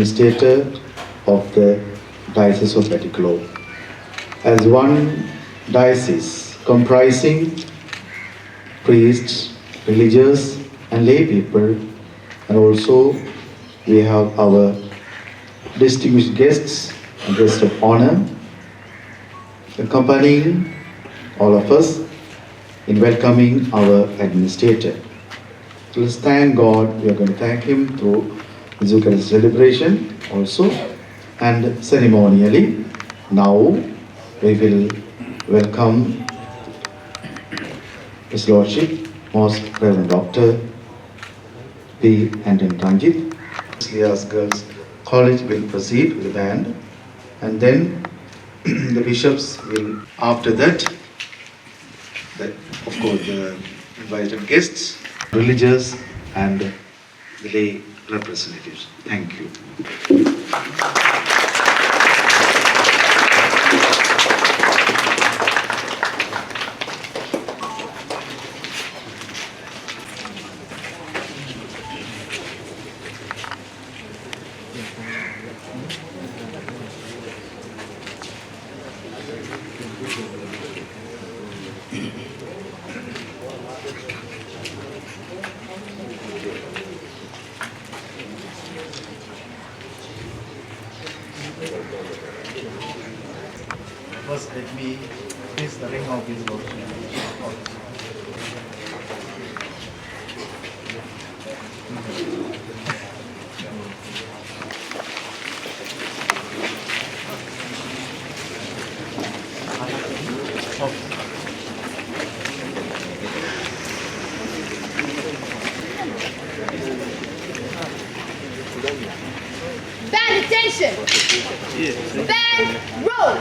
administrator of the Diocese of Pettigrew. As one diocese comprising priests, religious and lay people, and also we have our distinguished guests and guests of honor accompanying all of us in welcoming our administrator. So let's thank God. We are going to thank Him through the Eucharist celebration also and ceremonially. Now we will welcome His Lordship, Most Reverend Dr. P. Anton Ranjit. Slias Girls College will proceed with the band, and then the bishops will, after that, of course, the invited guests, religious and the lay representatives. Thank you. First, let me place the ring of His Lordship. Band attention! Band roll!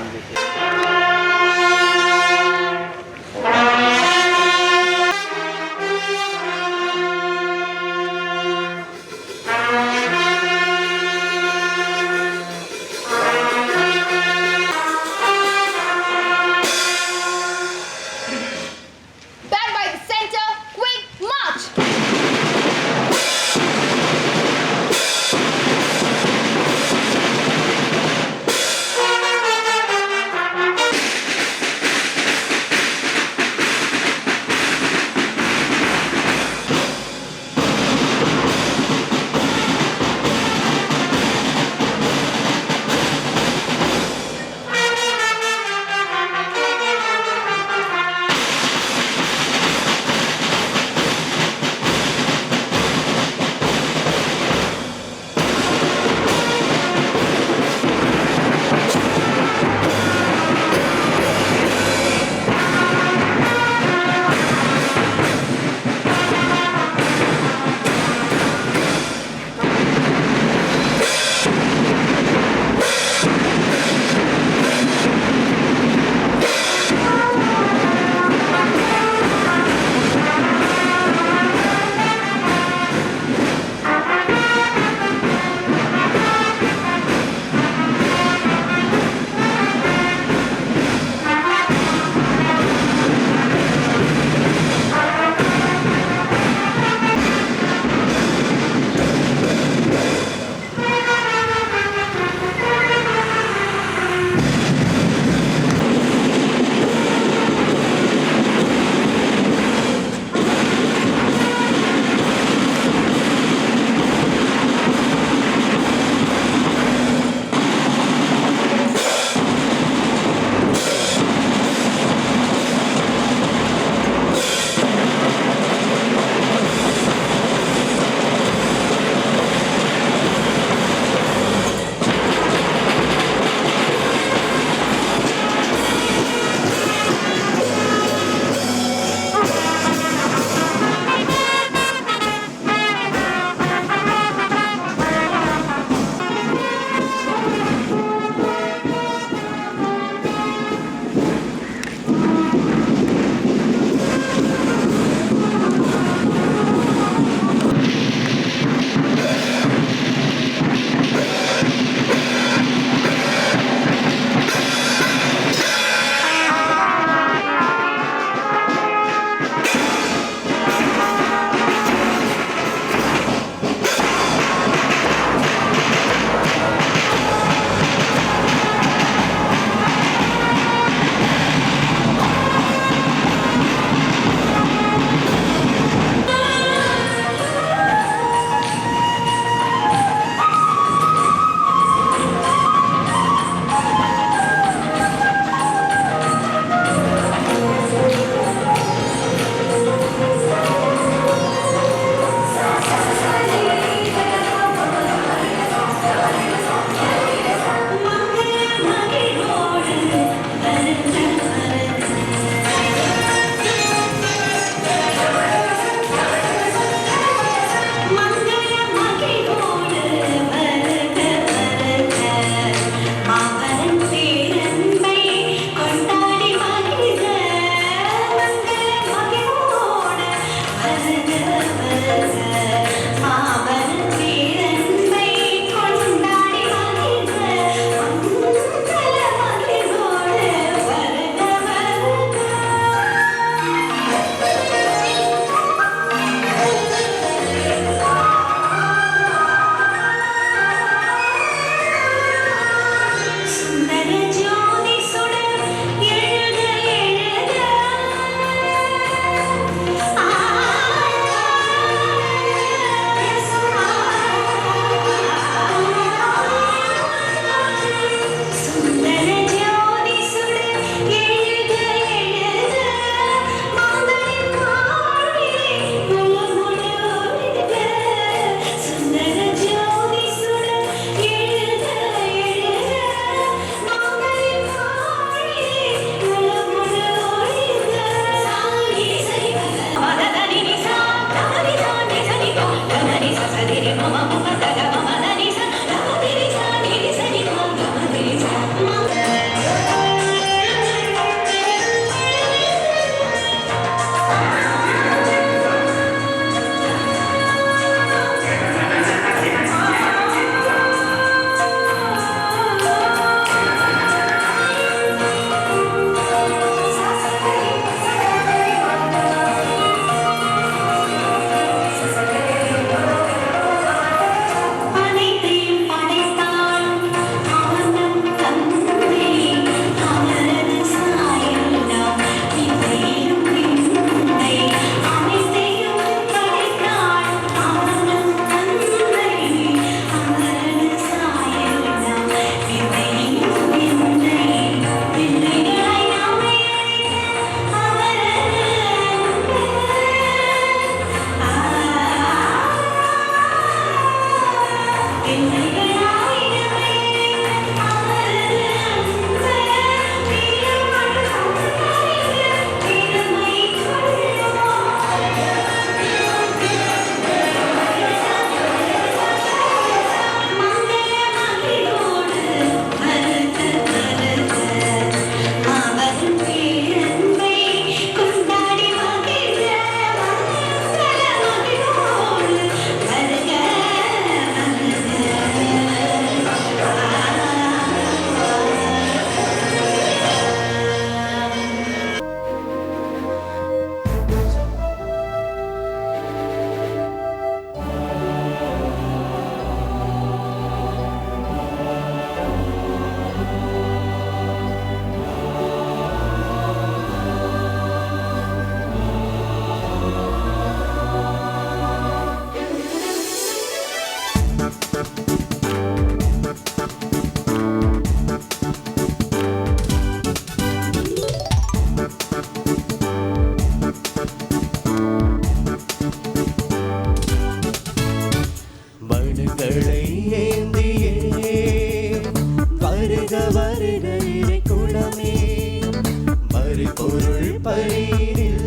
மறுபொருள் பலியினில்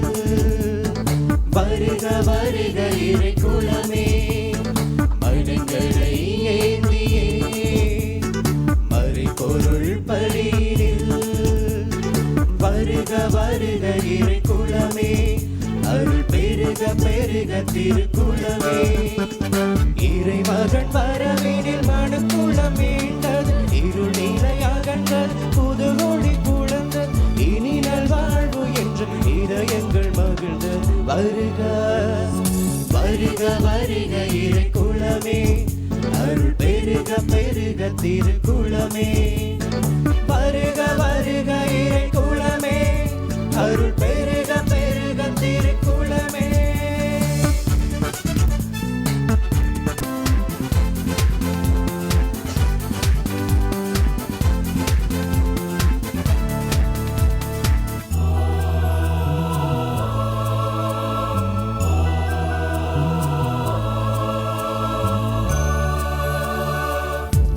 வருக வருக இறை குலமே மனங்களை ஏந்தியே மறுபொருள் பலியினில் வருக வருக இறை குலமே அருள் பெருக பெருக திருக்குலமே இறைமகன் வரவினில் மனுக்குளம் மீண்டது இருள் நிலை அகன்றது புது ஒளி புலந்தது இனி நல்வாழ்வு என்று இதயங்கள் மகிழ்ந்தது வருக வருக வருக இறை குலமே அருள் பெருக பெருக திருக்குலமே வருக வருக இறை குலமே அருள் பெருக பெருக திருக்குலமே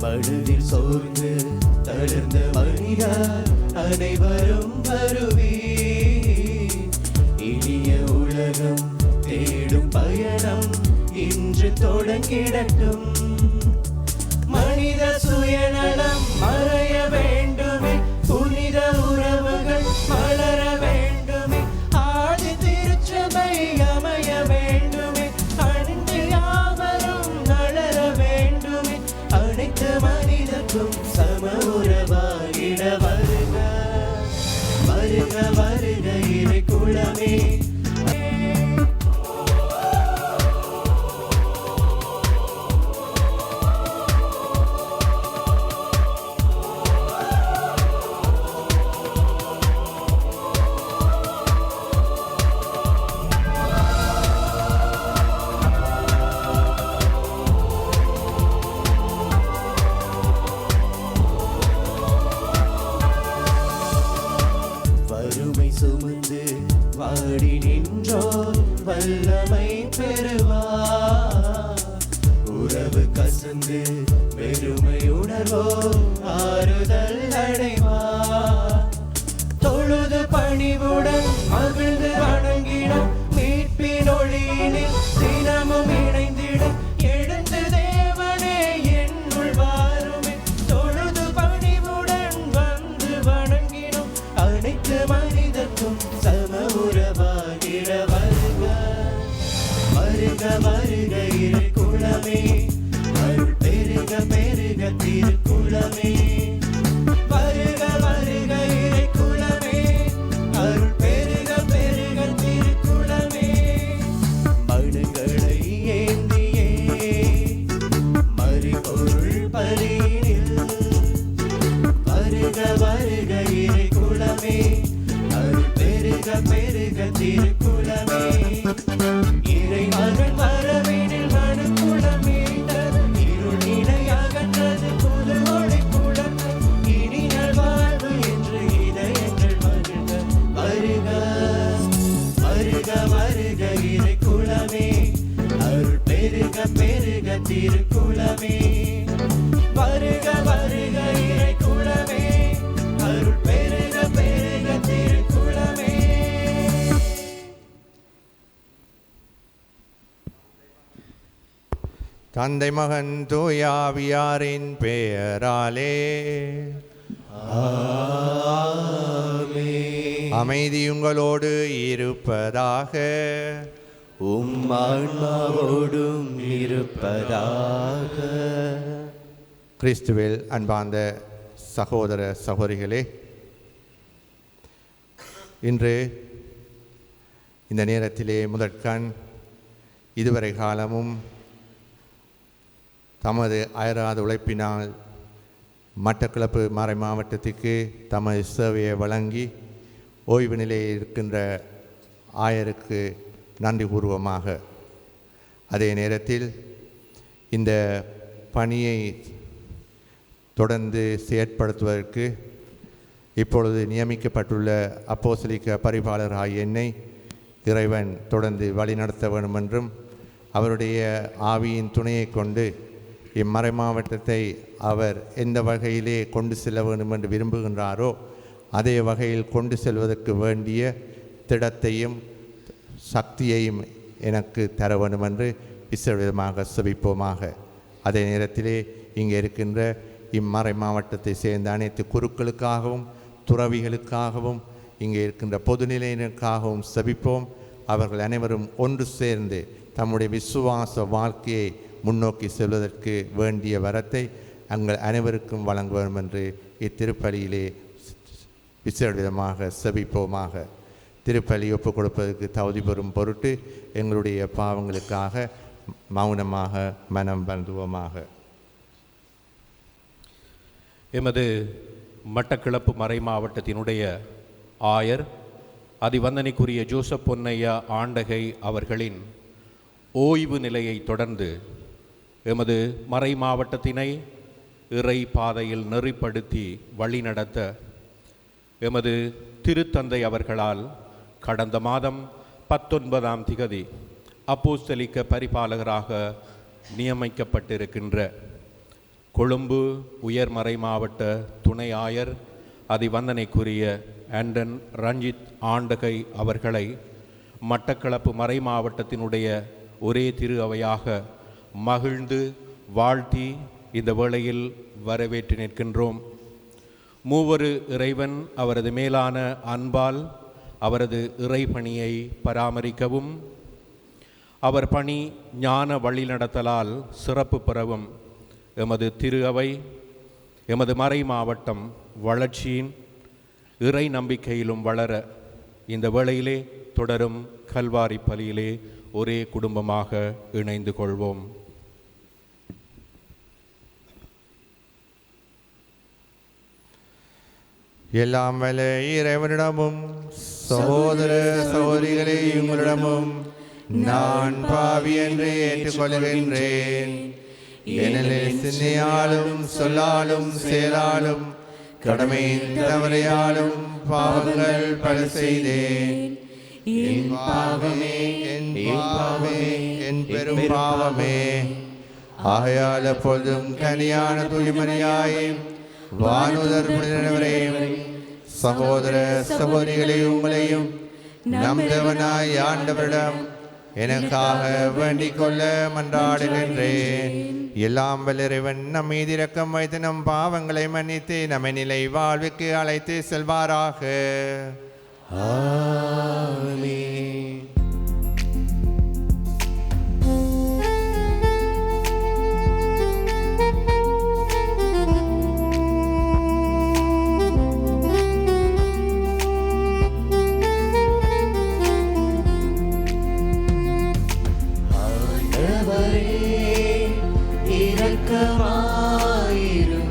மனதில் சோர்ந்து தளர்ந்த மனிதர் அனைவரும் வருவி இனிய உலகம் தேடும் பயணம் இன்று தொடங்கிடட்டும் மனித சுயநலம் மறைய வேண்டுமே புனித உறவுகள் மலர வேண்டுமே ஆதி திருச்சபை அமைய வேண்டுமே அணிந்து யாவரும் நலர வேண்டுமே அனைத்து மனிதர்க்கும் சம உறவாகிட வருக வருக வருக இறை குலமே வறுமை சுமந்து வாடி நின்றோர் வல்லமை பெறுவார் உறவு கசந்து பெருமை உணர்வோ ஆறுதல் அடைவார் தொழுது பணிவுடன் மகிழ்ந்து வணங்கிடும் மீட்பின் ஒளியினில் தினமும் இணைந்திடும் எழுந்து தேவனே என்னுள் வாருமே தொழுது பணிவுடன் வந்து வணங்கிடும் அனைத்து மனிதர்க்கும் சம உறவாகிட வருக வருக வருக இறை குலமே அருள் பெருக பெருக திருக்குலமே வருக வருக இறை குலமே அருள் பெருக பெருக திருக்குலமே மனங்களை ஏந்தியே மறுபொருள் பலியினில் வருக வருக இறை குலமே அருள் பெருக பெருக திருக்குலமே இறை மகன் வரவினில் மனுக்குளம் மீண்டது இருள் நிலை அகன்றது புது ஒளி புலந்தது இனி நல்வாழ்வு என்று இதயங்கள் மகிழ்ந்த வருக வருக வருக இறை குலமே அருள் பெருக பெருக திருக்குலமே வருக வருக இறை குலமே அருள் பெருக பெருக திருக்குலமே தந்தை மகன் தூயாவியாரின் பெயராலே ஆமென். அமைதி உங்களோடு இருப்பதாக. உம் ஆன்மாவோடும் இருப்பதாக. கிறிஸ்துவில் அன்பார்ந்த சகோதர சகோதரிகளே, இன்று இந்த நேரத்திலே முதற்கண் இதுவரை காலமும் தமது அயராத உழைப்பினால் மட்டக்களப்பு மறை மாவட்டத்துக்கு தமது சேவையை வழங்கி ஓய்வு நிலையில் இருக்கின்ற ஆயருக்கு நன்றி கூறுவோமாக. அதே நேரத்தில் இந்த பணியை தொடர்ந்து செயற்படுத்துவதற்கு இப்பொழுது நியமிக்கப்பட்டுள்ள அப்போஸ்தலிக்க பரிபாலர் ஆகிய என்னை இறைவன் தொடர்ந்து வழிநடத்த வேண்டும் என்றும் அவருடைய ஆவியின் துணையை கொண்டு இம்மறை மாவட்டத்தை அவர் எந்த வகையிலே கொண்டு செல்ல வேண்டும் என்று விரும்புகின்றாரோ அதே வகையில் கொண்டு செல்வதற்கு வேண்டிய திடத்தையும் சக்தியையும் எனக்கு தர வேண்டும் என்று விசேடமாக செபிப்போமாக. அதே நேரத்திலே இங்கே இருக்கின்ற இம்மறை மாவட்டத்தை சேர்ந்த அனைத்து குருக்களுக்காகவும் துறவிகளுக்காகவும் இங்கே இருக்கின்ற பொதுநிலையினருக்காகவும் செபிப்போம். அவர்கள் அனைவரும் ஒன்று சேர்ந்து தம்முடைய விசுவாச வாழ்க்கையை முன்னோக்கி செல்வதற்கு வேண்டிய வரத்தை எங்கள் அனைவருக்கும் வழங்க வேண்டும் என்று இத்திருப்பலியிலே விசேடமாக செபிப்போமாக. திருப்பலி ஒப்புக் கொடுப்பதற்கு தகுதி பெறும் பொருட்டு எங்களுடைய பாவங்களுக்காக மௌனமாக மனம் வருந்துவோமாக. எமது மட்டக்களப்பு மறை மாவட்டத்தினுடைய ஆயர் அதிவந்தனைக்குரிய ஜோசப் பொன்னையா ஆண்டகை அவர்களின் ஓய்வு நிலையை தொடர்ந்து எமது மறை மாவட்டத்தினை இறை பாதையில் நெறிப்படுத்தி வழிநடத்த எமது திருத்தந்தை அவர்களால் கடந்த மாதம் 19ஆம் திகதி அப்போஸ்தலிக்க பரிபாலகராக நியமிக்கப்பட்டிருக்கின்ற கொழும்பு உயர்மறை மாவட்ட துணை ஆயர் அதிவந்தனைக்குரிய ஆண்டன் ரஞ்சித் ஆண்டகை அவர்களை மட்டக்களப்பு மறை மாவட்டத்தினுடைய ஒரே திரு அவையாக மகிழ்ந்து வாழ்த்தி இந்த வேளையில் வரவேற்று நிற்கின்றோம். மூவரு இறைவன் அவரது மேலான அன்பால் அவரது இறைபணியை பராமரிக்கவும் அவர் பணி ஞான வழிநடத்தலால் சிறப்பு பெறவும் எமது திரு அவை எமது மறை மாவட்டம் வளர்ச்சியின் இறை நம்பிக்கையிலும் வளர இந்த வேளையிலே தொடரும் கல்வாரி பலியிலே ஒரே குடும்பமாக இணைந்து கொள்வோம். எல்லாம் வல்ல இறைவனிடமும் சகோதர சகோதரிகளே உங்களிடமும் நான் பாவி என்று ஏற்றுக்கொள்கின்றேன். ஏனெனில் சிந்தையாலும் சொல்லாலும் செயலாலும் கடமையின் தவறையாலும் பாவங்கள் பல செய்தேன். என் பாவமே என் பெரும் பாவமே. ஆகையால் எப்பொழுதும் கனியான தூய்மணியாய் வானுதர் புனிதரையும் சகோதர சகோதரிகளை உங்களையும் நம் தேவனாய் ஆண்டவரிடம் எனக்காக வேண்டிக் கொள்ள மன்றாடுகின்றேன். எல்லாம் வல்ல இறைவன் நம் மீது இரக்கம் வைத்து நம் பாவங்களை மன்னித்து நம்மை நிலை வாழ்வுக்கு அழைத்து செல்வாராக. ஆமென். இரக்கமாயிரும்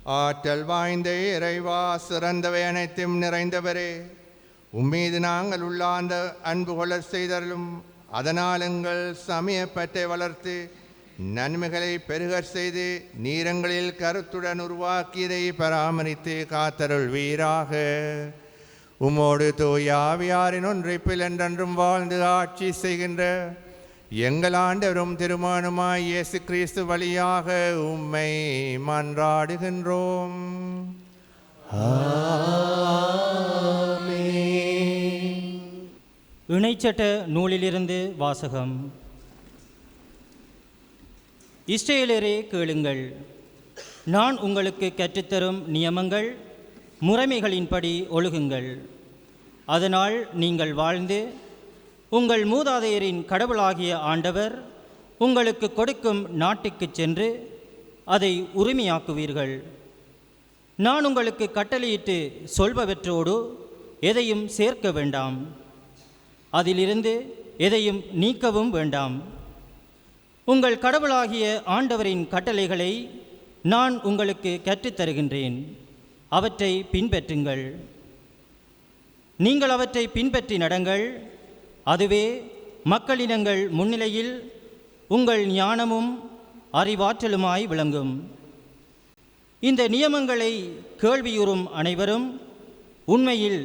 ஆற்றல் வாய்ந்த இறைவா, சிறந்தவை அனைத்தும் நிறைந்தவரே, உம்மீது நாங்கள் உள்ளார்ந்த அன்பு கொள்ளச் செய்தலும், அதனால் எங்கள் சமயப்பற்றை வளர்த்து நன்மைகளை பெருகச் செய்து நீரங்களில் கருத்துடன் உருவாக்கியதை பராமரித்து காத்தருள் வீராக. உம்மோடு தூய ஆவியாரின் ஒன்றிப்பில் என்றென்றும் வாழ்ந்து ஆட்சி செய்கின்ற எங்கள் ஆண்டவரும் திருமணமாய் இயேசு கிறிஸ்து வழியாக உம்மை மன்றாடுகின்றோம். இணைச்சட்ட நூலிலிருந்து வாசகம். இஸ்ரவேலரே கேளுங்கள், நான் உங்களுக்கு கற்றுத்தரும் நியமங்கள் முறைமைகளின்படி ஒழுகுங்கள். அதனால் நீங்கள் வாழ்ந்து உங்கள் மூதாதையரின் கடவுளாகிய ஆண்டவர் உங்களுக்கு கொடுக்கும் நாட்டுக்குச் சென்று அதை உரிமையாக்குவீர்கள். நான் உங்களுக்கு கட்டளையிட்டு சொல்பவற்றோடு எதையும் சேர்க்க வேண்டாம், அதிலிருந்து எதையும் நீக்கவும் வேண்டாம். உங்கள் கடவுளாகிய ஆண்டவரின் கட்டளைகளை நான் உங்களுக்கு கற்றுத்தருகின்றேன், அவற்றை பின்பற்றுங்கள். நீங்கள் அவற்றை பின்பற்றி நடங்கள், அதுவே மக்களினங்கள் முன்னிலையில் உங்கள் ஞானமும் அறிவாற்றலுமாய் விளங்கும். இந்த நியமங்களை கேள்வியுறும் அனைவரும் உண்மையில்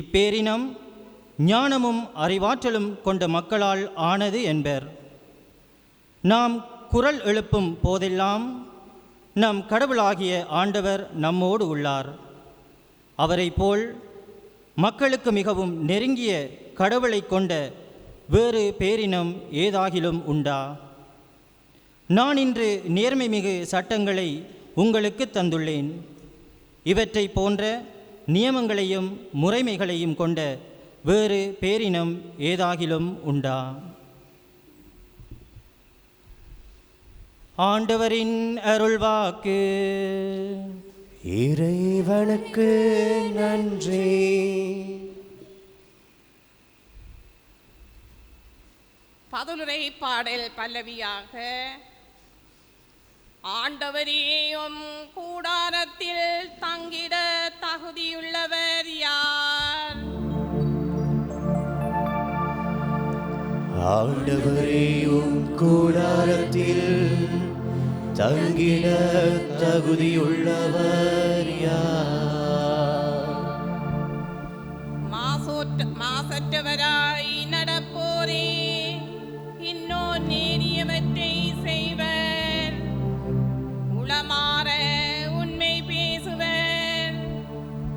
இப்பேரினம் ஞானமும் அறிவாற்றலும் கொண்ட மக்களால் ஆனது என்பர். நாம் குரல் எழுப்பும் போதெல்லாம் நம் கடவுளாகிய ஆண்டவர் நம்மோடு உள்ளார். அவரை போல் மக்களுக்கு மிகவும் நெருங்கிய கடவுளை கொண்ட வேறு பேரினம் ஏதாகிலும் உண்டா? நான் இன்று நேர்மை மிகு சட்டங்களை உங்களுக்கு தந்துள்ளேன். இவற்றை போன்ற நியமங்களையும் முறைமைகளையும் கொண்ட வேறு பேரினம் ஏதாகிலும் உண்டா? ஆண்டவரின் அருள்வாக்கு. இறைவனுக்கு நன்றி. பதுலுரை பாடல் பல்லவியாக. ஆண்டவரேயும் கூடாரத்தில் தங்கிட தகுதியுள்ளவர் யார்? ஆண்டவரேயும் கூடாரத்தில் தங்கிட தகுதியுள்ளவர் யார்? மாசற்றவராய் நடப்போரே, இன்னொரு நேரியவற்றை செய்வர். உளமாற உண்மை பேசுவர்,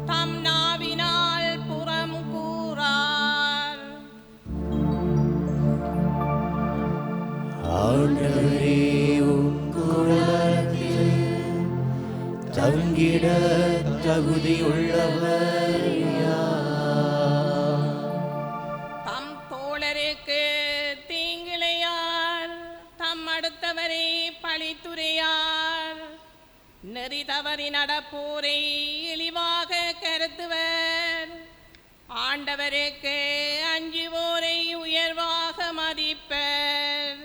தம் நாவினால் புறம் கூறார். ஆண்டவரேயும் கூடாரத்தில் தங்கிட தகுதியுள்ளவர் யார்? தம் தோழருக்கு தீங்கிழையார், தம் அடுத்தவரை பழித்துரையார். நெறி தவறி நடப்போரை இழிவாக கருத்துவர். ஆண்டவருக்கு அஞ்சுவோரை உயர்வாக மதிப்பர்.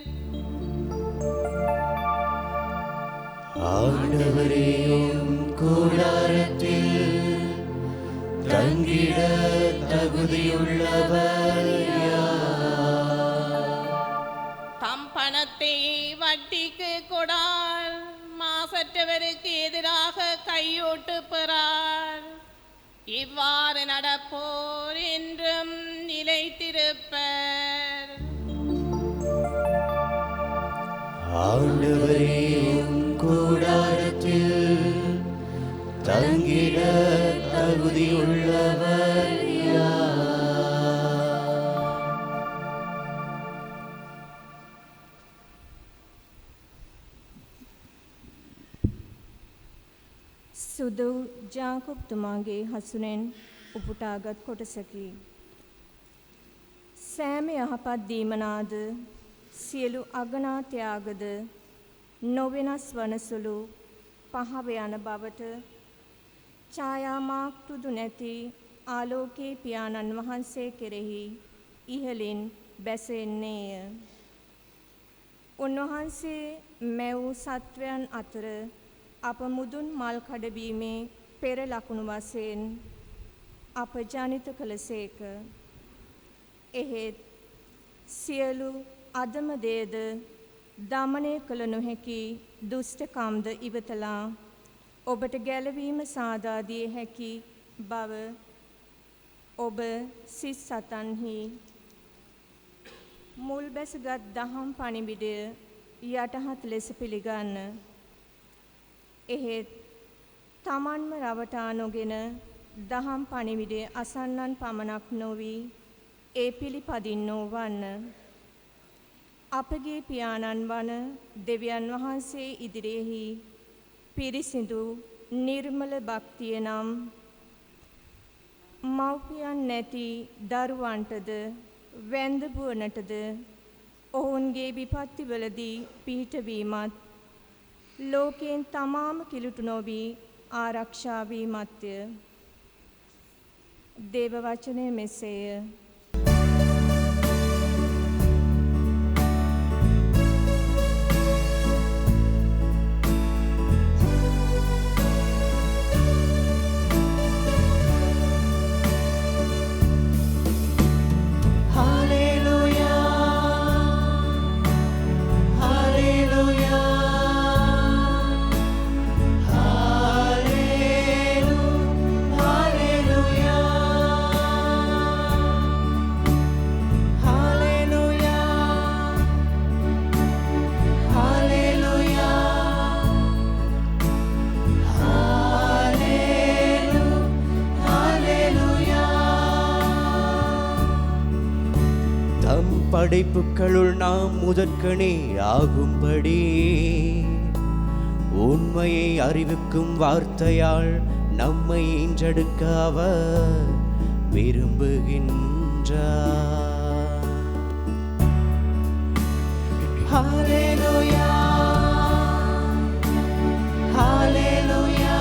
ஆண்டவரேயும் கூடாரத்தில் தங்கிட தகுதியுள்ளவர் யார்? தம் பணத்தை வட்டிக்கு கொடார், மாசற்றவருக்கு எதிராக கையோட்டு பெறார். இவ்வாறு நடப்போர் என்றும் நிலைத்திருப்பர். ஆண்டவரேயும் கூடாரத்தில் தங்கிட தகுதியுள்ளவர் யார்? සුදු ජාකොබ්තුමාගේ හසුනෙන් උපුටාගත් කොටසකි. සෑම යහපත් දීමනාද සියලු අගනා ත්‍යාගද නොවෙනස් වනසුළු පහව යන බවට ඡායාමාක් තුදු නැති ආලෝකයේ පියාණන් වහන්සේ කෙරෙහි ඉහළින් බැසෙන්නේය. උන්වහන්සේ මැව් සත්වයන් අතර අප මුදුන් මල් කඩවීමේ පෙර ලකුණු වශයෙන් අප ජනිත කළසේක. එහෙත් සියලු අදම දේද දමනය කළ නොහැකි දුෂ්ටකම්ද ඉවතලා ඔබට ගැලවීම සාදා දිය හැකි බව ඔබ සිත් සතන්හි මුල් බැසගත් දහම් පණිවිඩය යටහත් ලෙස පිළිගන්න. එහෙත් තමන්ම රවටා නොගෙන දහම් පණිවිඩය අසන්නන් පමණක් නොවි ඒ පිළිපදින්නෝ වන්න. අපගේ පියාණන් වන දෙවියන් වහන්සේ ඉදිරියෙහි පිරිසිදු නිර්මල භක්තිය නම් මව්පියන් නැති දරුවන්ටද වැන්දපුවනටද ඔවුන්ගේ විපත්තිවලදී පිහිටවීමත් ලෝකයෙන් තමාම කිලුටු නොවී ආරක්ෂා වීමත්ය. දේව වචනය මෙසේය. படைப்புகளுள் நாம் முதற்கனே ஆகும்படி உண்மையை அறிவிக்கும் வார்த்தையால் நம்மை ஈன்றெடுக்க அவர் விரும்புகின்றார். ஹல்லேலூயா ஹல்லேலூயா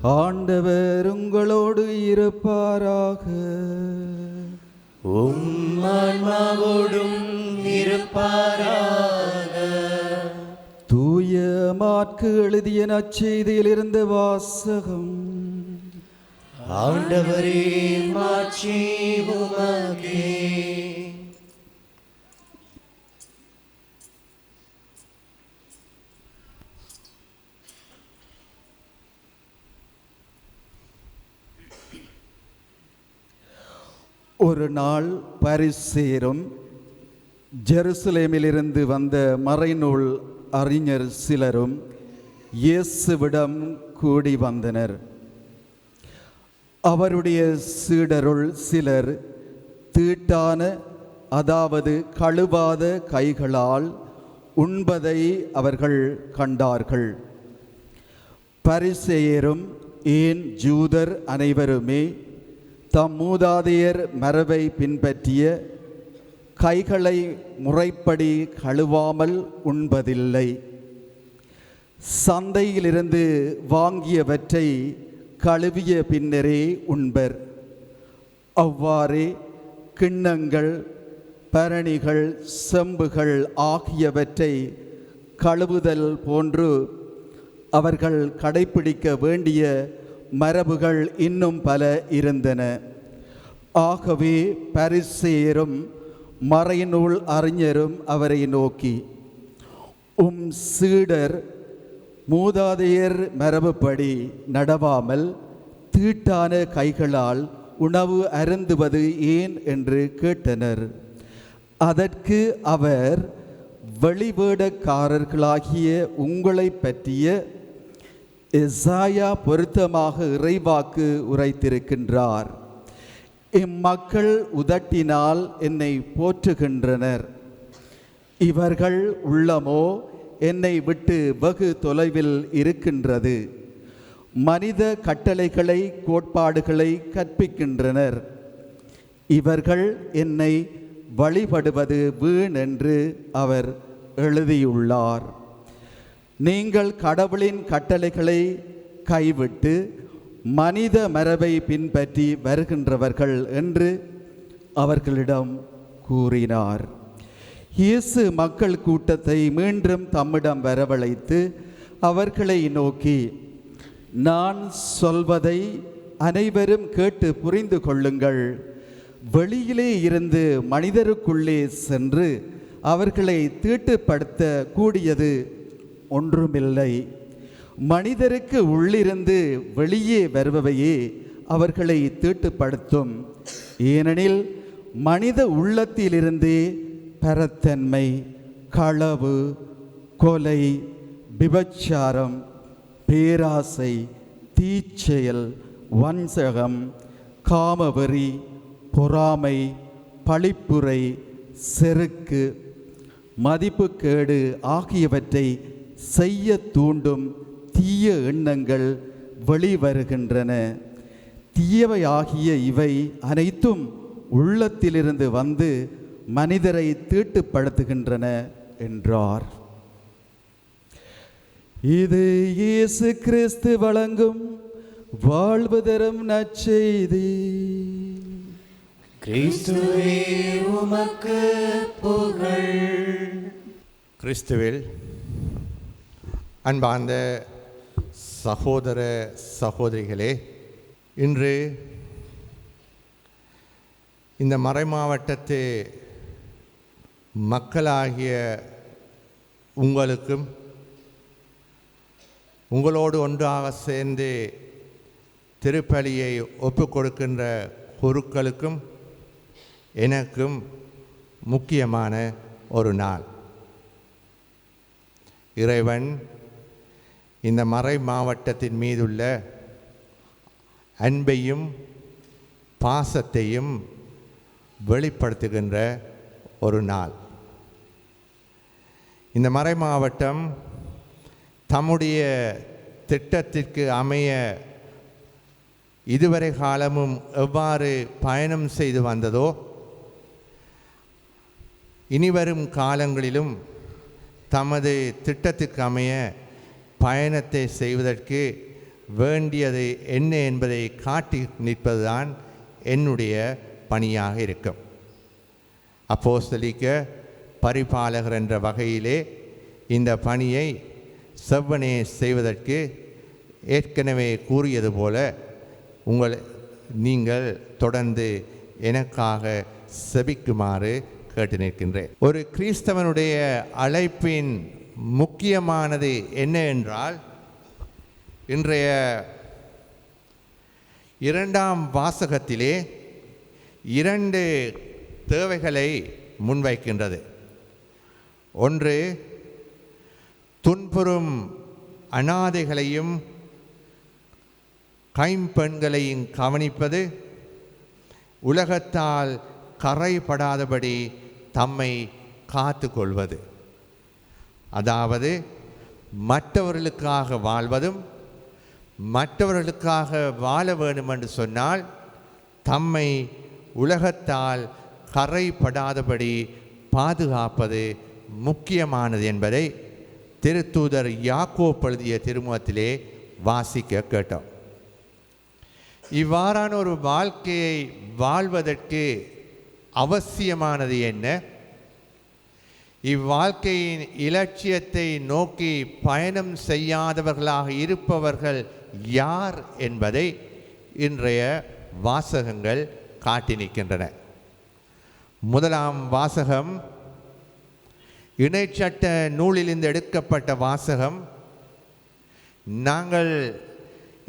ஆண்டவர் உங்களோடு இருப்பாராக. உம் ஆன்மாவோடும் இருப்பாராக. தூய மாற்கு எழுதிய நற்செய்தியிலிருந்து வாசகம். ஆண்டவரே மாட்சி உமக்கே. ஒரு நாள் பரிசேரும் ஜெருசலேமிலிருந்து வந்த மறைநூல் அறிஞர் சிலரும் இயேசுவிடம் கூடி வந்தனர். அவருடைய சீடருள் சிலர் தீட்டான, அதாவது கழுவாத கைகளால் உண்பதை அவர்கள் கண்டார்கள். பரிசேயரும் ஏன் ஜூதர் அனைவருமே தம் மூதாதையர் மரபை பின்பற்றிய கைகளை முறைப்படி கழுவாமல் உண்பதில்லை. சந்தையிலிருந்து வாங்கியவற்றை கழுவிய பின்னரே உண்பர். அவ்வாறே கிண்ணங்கள், பரணிகள், செம்புகள் ஆகியவற்றை கழுவுதல் போன்று அவர்கள் கடைப்பிடிக்க வேண்டிய மரபுகள் இன்னும் பல இருந்தன. ஆகவே பரிசேயரும் மறைநூல் அறிஞரும் அவரை நோக்கி, உம் சீடர் மூதாதையர் மரபுப்படி நடவாமல் தீட்டான கைகளால் உணவு அருந்துவது ஏன் என்று கேட்டனர். அதற்கு அவர், வெளிவேடக்காரர்களாகிய உங்களை பற்றிய எசாயா பொருத்தமாக இறைவாக்கு உரைத்திருக்கின்றார். இம்மக்கள் உதட்டினால் என்னை போற்றுகின்றனர், இவர்கள் உள்ளமோ என்னை விட்டு வெகு தொலைவில் இருக்கின்றது. மனித கட்டளைகளை, கோட்பாடுகளை கற்பிக்கின்றனர். இவர்கள் என்னை வழிபடுவது வீண் என்று அவர் எழுதியுள்ளார். நீங்கள் கடவுளின் கட்டளைகளை கைவிட்டு மனித மரபை பின்பற்றி வருகின்றவர்கள் என்று அவர்களிடம் கூறினார். இயேசு மக்கள் கூட்டத்தை மீண்டும் தம்மிடம் வரவழைத்து அவர்களை நோக்கி, நான் சொல்வதை அனைவரும் கேட்டு புரிந்து கொள்ளுங்கள். வெளியிலே இருந்து மனிதருக்குள்ளே சென்று அவர்களை தீட்டுப்படுத்த கூடியது ஒன்றுமில்லை. மனிதருக்கு உள்ளிருந்து வெளியே வருபவையே அவர்களை தீட்டுப்படுத்தும். ஏனெனில் மனித உள்ளத்திலிருந்தே பரத்தன்மை, களவு, கொலை, விபச்சாரம், பேராசை, தீச்செயல், வஞ்சகம், காமவெறி, பொறாமை, பழிப்புரை, செருக்கு, மதிப்புக்கேடு ஆகியவற்றை செய்ய தூண்டும் தீய எண்ணங்கள் வெளிவருகின்றன. தீயவையாகிய இவை அனைத்தும் உள்ளத்திலிருந்து வந்து மனிதரை தீட்டுப்படுத்துகின்றன என்றார். இது இயேசு கிறிஸ்து வழங்கும் வாழ்வு தரும் நற்செய்தி. கிறிஸ்துவே உமக்கு புகழ். கிறிஸ்துவில் அன்பார்ந்த சகோதர சகோதரிகளே, இன்று இந்த மறைமாவட்டத்து மக்களாகிய உங்களுக்கும் உங்களோடு ஒன்றாக சேர்ந்து திருப்பலியை ஒப்புக் கொடுக்கின்ற குருக்களுக்கும் எனக்கும் முக்கியமான ஒரு நாள். இறைவன் இந்த மறை மாவட்டத்தின் மீதுள்ள அன்பையும் பாசத்தையும் வெளிப்படுத்துகின்ற ஒரு நாள். இந்த மறை மாவட்டம் தம்முடைய திட்டத்திற்கு அமைய இதுவரை காலமும் எவ்வாறு பயணம் செய்து வந்ததோ, இனிவரும் காலங்களிலும் தமது திட்டத்துக்கு அமைய பயணத்தை செய்வதற்கு வேண்டியது என்ன என்பதை காட்டி நிற்பதுதான் என்னுடைய பணியாக இருக்கும். அப்போஸ்தலிக்க பரிபாலகர் என்ற வகையிலே இந்த பணியை செவ்வனே செய்வதற்கு ஏற்கனவே கூறியது போல நீங்கள் தொடர்ந்து எனக்காக செபிக்குமாறு கேட்டு நிற்கின்றேன். ஒரு கிறிஸ்தவனுடைய அழைப்பின் முக்கியமானது என்ன என்றால், இன்றைய 2ஆம் வாசகத்திலே 2 தேவைகளை முன்வைக்கின்றது. ஒன்று, துன்புறும் அனாதைகளையும் கைம்பெண்களையும் கவனிப்பது, உலகத்தால் கரைபடாதபடி தம்மை காத்து கொள்வது. அதாவது மற்றவர்களுக்காக வாழ்வதும், மற்றவர்களுக்காக வாழ வேண்டும் என்று சொன்னால் தம்மை உலகத்தால் கரைபடாதபடி பாதுகாப்பது முக்கியமானது என்பதை திருத்தூதர் யாக்கோபு எழுதிய திருமுகத்திலே வாசிக்க கேட்டோம். இவ்வாறான ஒரு வாழ்க்கையை வாழ்வதற்கு அவசியமானது என்ன? இவ்வாழ்க்கையின் இலட்சியத்தை நோக்கி பயணம் செய்யாதவர்களாக இருப்பவர்கள் யார் என்பதை இன்றைய வாசகங்கள் காட்டி நிற்கின்றன. முதலாம் வாசகம் இணைச்சட்ட நூலிலிருந்து எடுக்கப்பட்ட வாசகம். நாங்கள்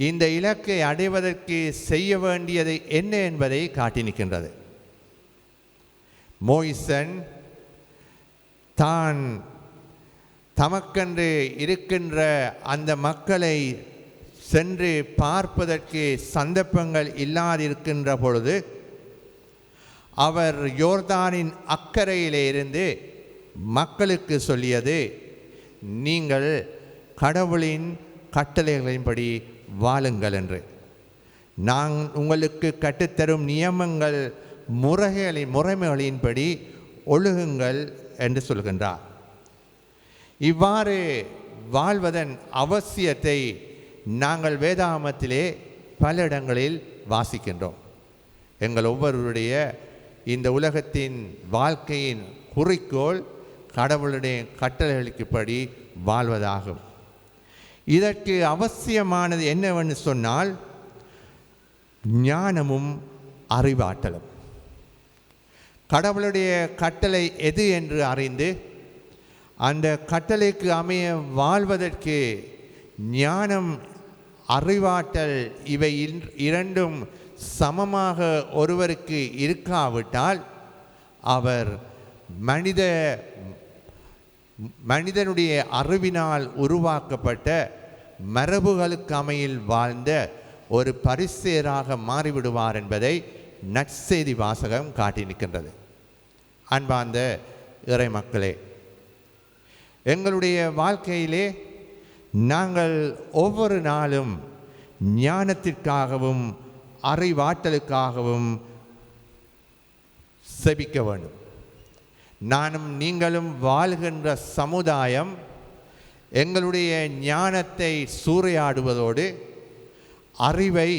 இந்த இலக்கை அடைவதற்கு செய்ய வேண்டியது என்ன என்பதை காட்டி நிற்கின்றது. மோய்சன் தான் தமக்கென்று இருக்கின்ற அந்த மக்களை சென்று பார்ப்பதற்கு சந்தர்ப்பங்கள் இல்லாதிருக்கின்ற பொழுது அவர் யோர்தானின் அக்கறையிலே இருந்து மக்களுக்கு சொல்லியது, நீங்கள் கடவுளின் கட்டளைகளின்படி வாழுங்கள் என்று. நான் உங்களுக்கு கற்றுத்தரும் நியமங்கள் முறைமைகளின்படி ஒழுகுங்கள் என்று சொல்கின்றார். இவ்வாறு வாழ்வதன் அவசியத்தை நாங்கள் வேதாகமத்திலே பல இடங்களில் வாசிக்கின்றோம். எங்கள் ஒவ்வொருவருடைய இந்த உலகத்தின் வாழ்க்கையின் குறிக்கோள் கடவுளுடைய கட்டளைகளுக்குப்படி வாழ்வதாகும். இதற்கு அவசியமானது என்னவென்று சொன்னால் ஞானமும் அறிவாற்றலும். கடவுளுடைய கட்டளை எது என்று அறிந்து அந்த கட்டளைக்கு அமைய வாழ்வதற்கு ஞானம் அறிவாற்றல் இவை இரண்டும் சமமாக ஒருவருக்கு இருக்காவிட்டால் அவர் மனிதனுடைய அறிவினால் உருவாக்கப்பட்ட மரபுகளுக்கு அமையில் வாழ்ந்த ஒரு பரிசேராக மாறிவிடுவார் என்பதை நற்செய்தி வாசகம் காட்டி நிற்கின்றது. அன்பார்ந்த இறை மக்களே, எங்களுடைய வாழ்க்கையிலே நாங்கள் ஒவ்வொரு நாளும் ஞானத்திற்காகவும் அறிவாற்றலுக்காகவும் செபிக்க வேண்டும். நானும் நீங்களும் வாழ்கின்ற சமுதாயம் எங்களுடைய ஞானத்தை சூறையாடுவதோடு அறிவை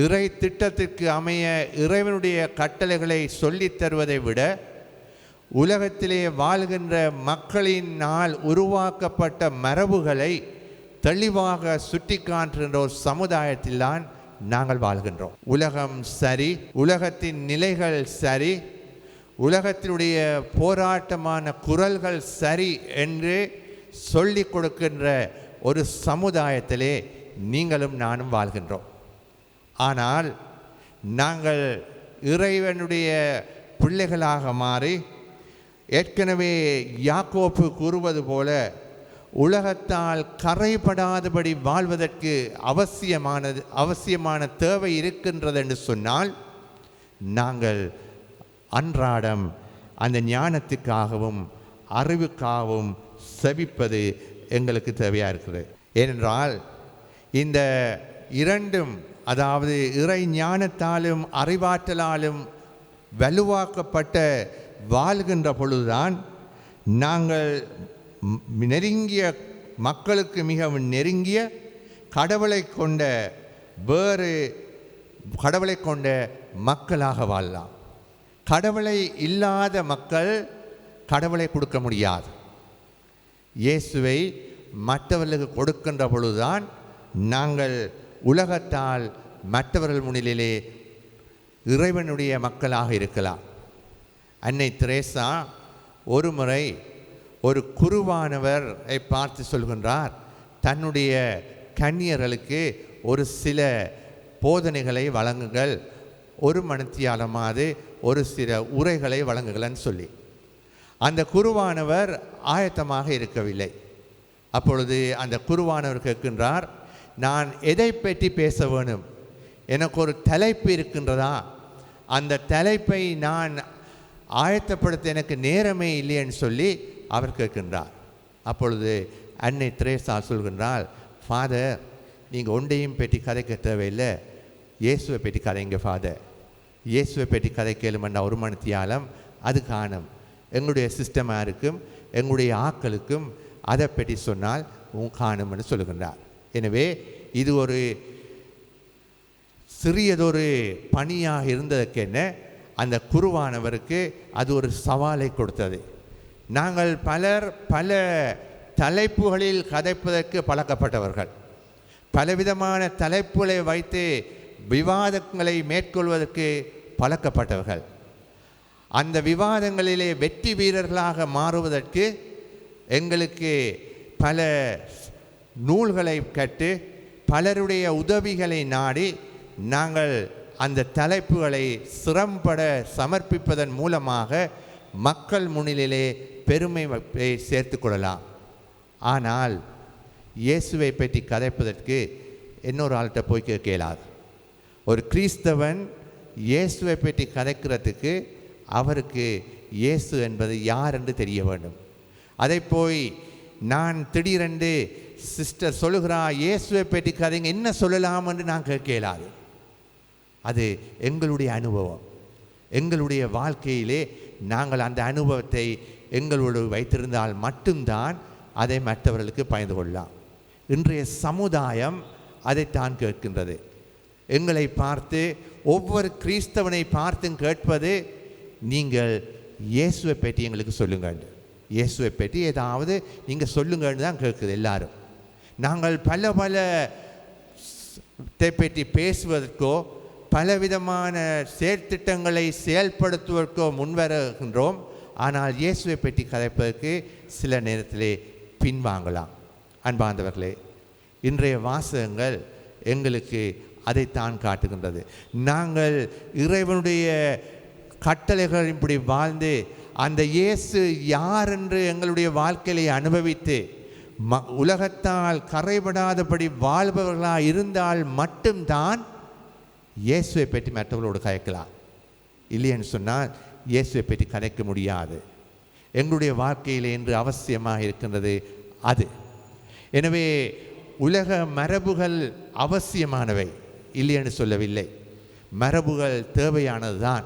இறை திட்டத்திற்கு அமைய இறைவனுடைய கட்டளைகளை சொல்லித் தருவதை விட உலகத்திலே வாழ்கின்ற மக்களினால் உருவாக்கப்பட்ட மரபுகளை தெளிவாக சுட்டி காட்டுகின்ற ஒரு சமுதாயத்தில்தான் நாங்கள் வாழ்கின்றோம். உலகம் சரி, உலகத்தின் நிலைகள் சரி, உலகத்தினுடைய போராட்டமான குரல்கள் சரி என்று சொல்லிக் கொடுக்கின்ற ஒரு சமுதாயத்திலே நீங்களும் நானும் வாழ்கின்றோம். ஆனால் நாங்கள் இறைவனுடைய பிள்ளைகளாக மாறி ஏற்கனவே யாக்கோப்பு கூறுவது போல உலகத்தால் கரைபடாதபடி வாழ்வதற்கு அவசியமான தேவை இருக்கின்றது என்று சொன்னால் நாங்கள் அன்றாடம் அந்த ஞானத்துக்காகவும் அறிவுக்காகவும் செபிப்பது எங்களுக்கு தேவையாக இருக்கிறது. ஏனென்றால் இந்த இரண்டும், அதாவது இறை ஞானத்தாலும் அறிவாற்றலாலும் வலுவாக்கப்பட்ட வாழ்கின்ற பொழுதுதான் நாங்கள் நெருங்கிய மக்களுக்கு மிகவும் நெருங்கிய கடவுளை கொண்ட மக்களாக வாழலாம். கடவுளை இல்லாத மக்கள் கடவுளை கொடுக்க முடியாது. இயேசுவை மற்றவர்களுக்கு கொடுக்கின்ற பொழுதுதான் நாங்கள் உலகத்தால் மற்றவர்கள் முன்னிலே இறைவனுடைய மக்களாக இருக்கலாம். அன்னை தெரேசா ஒரு முறை ஒரு குருவானவரை பார்த்து சொல்கின்றார், தன்னுடைய கன்னியர்களுக்கு ஒரு சில போதனைகளை வழங்குங்கள், ஒரு மணித்தியாலமாவது ஒரு சில உரைகளை வழங்குகள்னு சொல்லி. அந்த குருவானவர் ஆயத்தமாக இருக்கவில்லை. அப்பொழுது அந்த குருவானவர் கேட்கின்றார், நான் எதை பற்றி பேச வேணும், எனக்கு ஒரு தலைப்பு இருக்கின்றதா, அந்த தலைப்பை நான் ஆயத்தப்படுத்த எனக்கு நேரமே இல்லைன்னு சொல்லி அவர் கேட்கின்றார். அப்பொழுது அன்னை தெரேசா சொல்கின்றால், ஃபாதர், நீங்கள் ஒன்றையும் பற்றி கதைக்க தேவையில்லை, இயேசுவை பற்றி கதைங்க ஃபாதர். இயேசுவை பற்றி கதை கேளுமன்னா ஒரு மணித்தியாலம் அது காணும். எங்களுடைய சிஸ்டமாக இருக்கும், எங்களுடைய ஆக்களுக்கும் அதை பற்றி சொன்னால் காணும்னு சொல்லுகின்றார். எனவே இது ஒரு சிறியதொரு பணியாக இருந்ததுக்கு என்ன, அந்த குருவானவருக்கு அது ஒரு சவாலை கொடுத்தது. நாங்கள் பல தலைப்புகளில் கதைப்பதற்கு பழக்கப்பட்டவர்கள், பலவிதமான தலைப்புகளை வைத்து விவாதங்களை மேற்கொள்வதற்கு பழக்கப்பட்டவர்கள். அந்த விவாதங்களிலே வெற்றி வீரர்களாக மாறுவதற்கு எங்களுக்கு பல நூல்களை கற்று பலருடைய உதவிகளை நாடி நாங்கள் அந்த தலைப்புகளை சிறம்பட சமர்ப்பிப்பதன் மூலமாக மக்கள் முன்னிலே பெருமை சேர்த்து கொள்ளலாம். ஆனால் இயேசுவை பற்றி கதைப்பதற்கு இன்னொரு ஆள்கிட்ட போய் கேட்கலாது. ஒரு கிறிஸ்தவன் இயேசுவை பற்றி கதைக்கிறதுக்கு அவருக்கு இயேசு என்பது யார் என்று தெரிய வேண்டும். அதை போய் நான் திடீரென்று சிஸ்டர் சொல்லுகிறா இயேசுவை பற்றி கதைங்க என்ன சொல்லலாம் என்று நான் கேட்கலாது. அது எங்களுடைய அனுபவம். எங்களுடைய வாழ்க்கையிலே நாங்கள் அந்த அனுபவத்தை எங்களோடு வைத்திருந்தால் மட்டும்தான் அதை மற்றவர்களுக்கு பயந்து கொள்ளலாம். இன்றைய சமுதாயம் அதைத்தான் கேட்கின்றது. எங்களை பார்த்து, ஒவ்வொரு கிறிஸ்தவனை பார்த்தும் கேட்பது, நீங்கள் இயேசுவை பற்றி எங்களுக்கு சொல்லுங்கள், இயேசுவை பற்றி ஏதாவது நீங்கள் சொல்லுங்கன்னு தான் கேட்குது எல்லாரும். நாங்கள் பல பற்றி பேசுவதற்கோ பலவிதமான செயற்திட்டங்களை செயல்படுத்துவதற்கோ முன்வருகின்றோம். ஆனால் இயேசுவை பற்றி கதைப்பதற்கு சில நேரத்திலே பின்வாங்கலாம். அன்பார்ந்தவர்களே, இன்றைய வாசகங்கள் எங்களுக்கு அதைத்தான் காட்டுகின்றது. நாங்கள் இறைவனுடைய கட்டளைகள் இப்படி வாழ்ந்து அந்த இயேசு யார் என்று எங்களுடைய வாழ்க்கையை அனுபவித்து உலகத்தால் கரைபடாதபடி வாழ்பவர்களாக இருந்தால் மட்டும்தான் இயேசுவை பற்றி மற்றவர்களோடு கதைக்கலாம். இல்லைன்னு சொன்னால் இயேசுவை பற்றி கதைக்க முடியாது. எங்களுடைய வாழ்க்கையில் என்று அவசியமாக இருக்கின்றது அது. எனவே உலக மரபுகள் அவசியமானவை, இல்லையென்று சொல்லவில்லை. மரபுகள் தேவையானது தான்.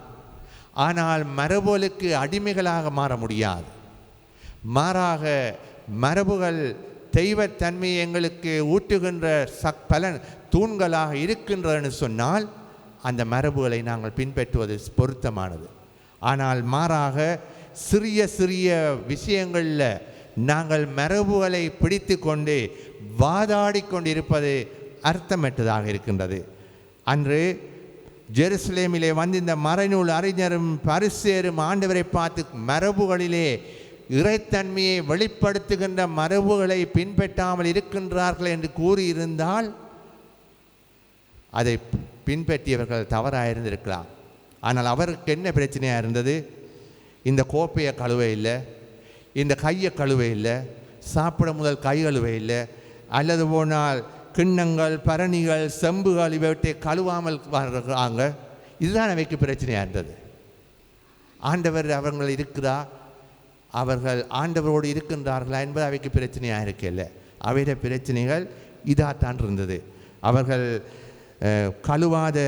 ஆனால் மரபுகளுக்கு அடிமைகளாக மாற முடியாது. மாறாக மரபுகள் தெய்வத்தன்மையை எங்களுக்கு ஊட்டுகின்ற பலன் தூண்களாக இருக்கின்றன்னு சொன்னால் அந்த மரபுகளை நாங்கள் பின்பற்றுவது பொருத்தமானது. ஆனால் மாறாக சிறிய சிறிய விஷயங்களில் நாங்கள் மரபுகளை பிடித்து கொண்டு வாதாடி கொண்டிருப்பது அர்த்தமற்றதாக இருக்கின்றது. அன்று ஜெருசலேமிலே வந்து இந்த மறைநூல் அறிஞரும் பரிசேரும் ஆண்டவரை பார்த்து மரபுகளிலே இறைத்தன்மையை வெளிப்படுத்துகின்ற மரபுகளை பின்பற்றாமல் இருக்கின்றார்கள் என்று கூறியிருந்தால் அதை பின்பற்றியவர்கள் தவறாக இருந்திருக்கலாம். ஆனால் அவருக்கு என்ன பிரச்சனையாக இருந்தது? இந்த கோப்பையை கழுவ இல்லை, இந்த கையை கழுவ இல்லை, சாப்பிட முதல் கை கழுவ இல்லை, அல்லது போனால் கிண்ணங்கள் பரணிகள் செம்புகள் இவற்றை கழுவாமல் வர்றாங்க. இதுதான் அவைக்கு பிரச்சனையாக இருந்தது. ஆண்டவர் அவர்கள் இருக்கிறா, அவர்கள் ஆண்டவரோடு இருக்கின்றார்களா என்பது அவைக்கு பிரச்சனையாக இருக்கல. அவைய பிரச்சனைகள் இதாகத்தான் இருந்தது. அவர்கள் கழுவாத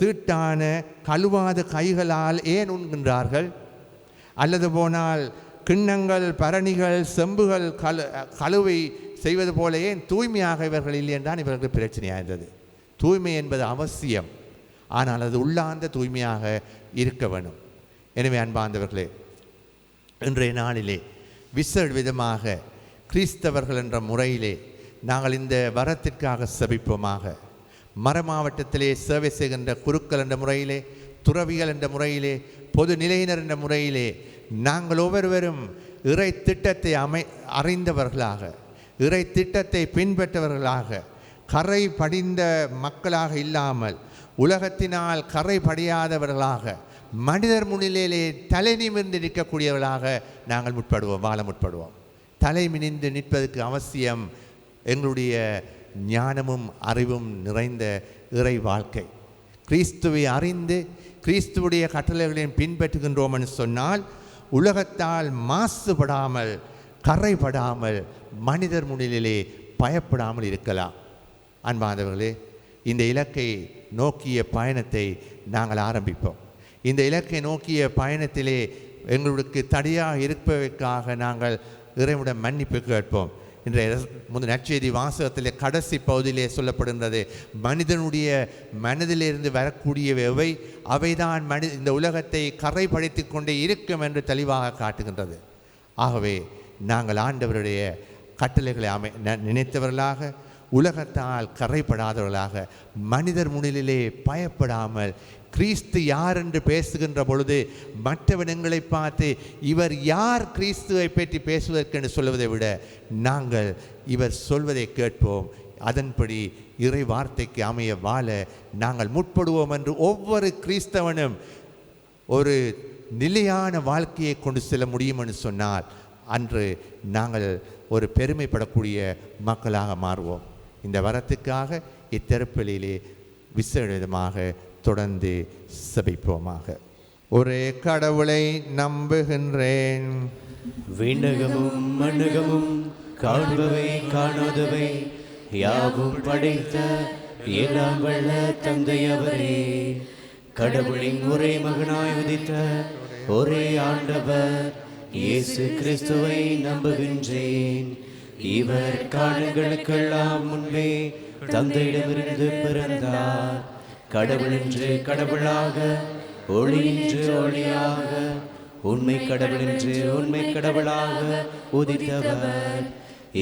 தீட்டான கழுவாத கைகளால் ஏன் உண்கின்றார்கள்? அல்லது போனால் கிண்ணங்கள் பரணிகள் செம்புகள் கழுவை செய்வது போல ஏன் தூய்மையாக இவர்கள் இல்லை என்றால் இவர்களுக்கு பிரச்சனையாக இருந்தது. தூய்மை என்பது அவசியம், ஆனால் அது உள்ளார்ந்த தூய்மையாக இருக்க வேணும். எனவே அன்பார்ந்தவர்களே, இன்றைய நாளிலே விசேட விதமாக கிறிஸ்தவர்கள் என்ற முறையிலே நாங்கள் இந்த வரத்திற்காக செபிப்போமாக. மறைமாவட்டத்திலே சேவை செய்கின்ற குருக்கள் என்ற முறையிலே, துறவிகள் என்ற முறையிலே, பொது நிலையினர் என்ற முறையிலே நாங்கள் ஒவ்வொருவரும் இறை திட்டத்தை அறிந்தவர்களாக, இறை திட்டத்தை பின்பற்றவர்களாக, கரை படிந்த மக்களாக இல்லாமல் உலகத்தினால் கரை படியாதவர்களாக, மனிதர் முன்னிலையிலே தலை நிமிர்ந்து நிற்கக்கூடியவர்களாக நாங்கள் வாழ முற்படுவோம். தலை நிமிர்ந்து நிற்பதற்கு அவசியம் எங்களுடைய ஞானமும் அறிவும் நிறைந்த இறை வாழ்க்கை. கிறிஸ்துவை அறிந்து கிறிஸ்துவுடைய கட்டளைகளையும் பின்பற்றுகின்றோம் என்று சொன்னால் உலகத்தால் மாசுபடாமல் கரைபடாமல் மனிதர் முன்னிலையிலே பயப்படாமல் இருக்கலாம். அன்பானவர்களே, இந்த இலக்கை நோக்கிய பயணத்தை நாங்கள் ஆரம்பிப்போம். இந்த இலக்கை நோக்கிய பயணத்திலே எங்களுக்கு தடையாக இருப்பதற்காக நாங்கள் இறைவனிடம் மன்னிப்பு கேட்போம். இன்றைய நற்செய்தி வாசகத்திலே கடைசி பகுதியிலே சொல்லப்படுகின்றது, மனிதனுடைய மனதிலிருந்து வரக்கூடியவை அவைதான் இந்த உலகத்தை கரைப்படுத்தி கொண்டே இருக்கும் என்று தெளிவாக காட்டுகின்றது. ஆகவே நாங்கள் ஆண்டவருடைய கட்டளைகளை நினைத்தவர்களாக, உலகத்தால் கரைப்படாதவர்களாக, மனிதர் முன்னிலே பயப்படாமல், கிறிஸ்து யார் என்று பேசுகின்ற பொழுது மற்றவன் எங்களை பார்த்து இவர் யார் கிறிஸ்துவை பற்றி பேசுவதற்கென்று சொல்வதை விட நாங்கள் இவர் சொல்வதை கேட்போம், அதன்படி இறை வார்த்தைக்கு அமைய வாழ நாங்கள் முற்படுவோம் என்று ஒவ்வொரு கிறிஸ்தவனும் ஒரு நிலையான வாழ்க்கையை கொண்டு செல்ல முடியும் என்று சொன்னால் அன்று நாங்கள் ஒரு பெருமைப்படக்கூடிய மக்களாக மாறுவோம். இந்த வரத்துக்காக இத்திருப்பலியிலே விசேட விதமாக தொடர்ந்து செபிப்போமாக. ஒரே கடவுளை நம்புகின்றேன், விண்ணகமும் மண்ணகமும் காண்பவை காணாதவை யாவும் படைத்த எல்லாம் வல்ல தந்தை அவரே, கடவுளின் ஒரே மகனாய் உதித்த ஒரே ஆண்டவர் இயேசு கிறிஸ்துவை நம்புகின்றேன். இவர் காலங்களுக்கெல்லாம் முன்பே தந்தையிடமிருந்து பிறந்தார். கடவுள் என்று கடவுளாக, ஒளி என்று ஒளியாக, உண்மை கடவுள் என்று உண்மை கடவுளாக உதித்தவர்.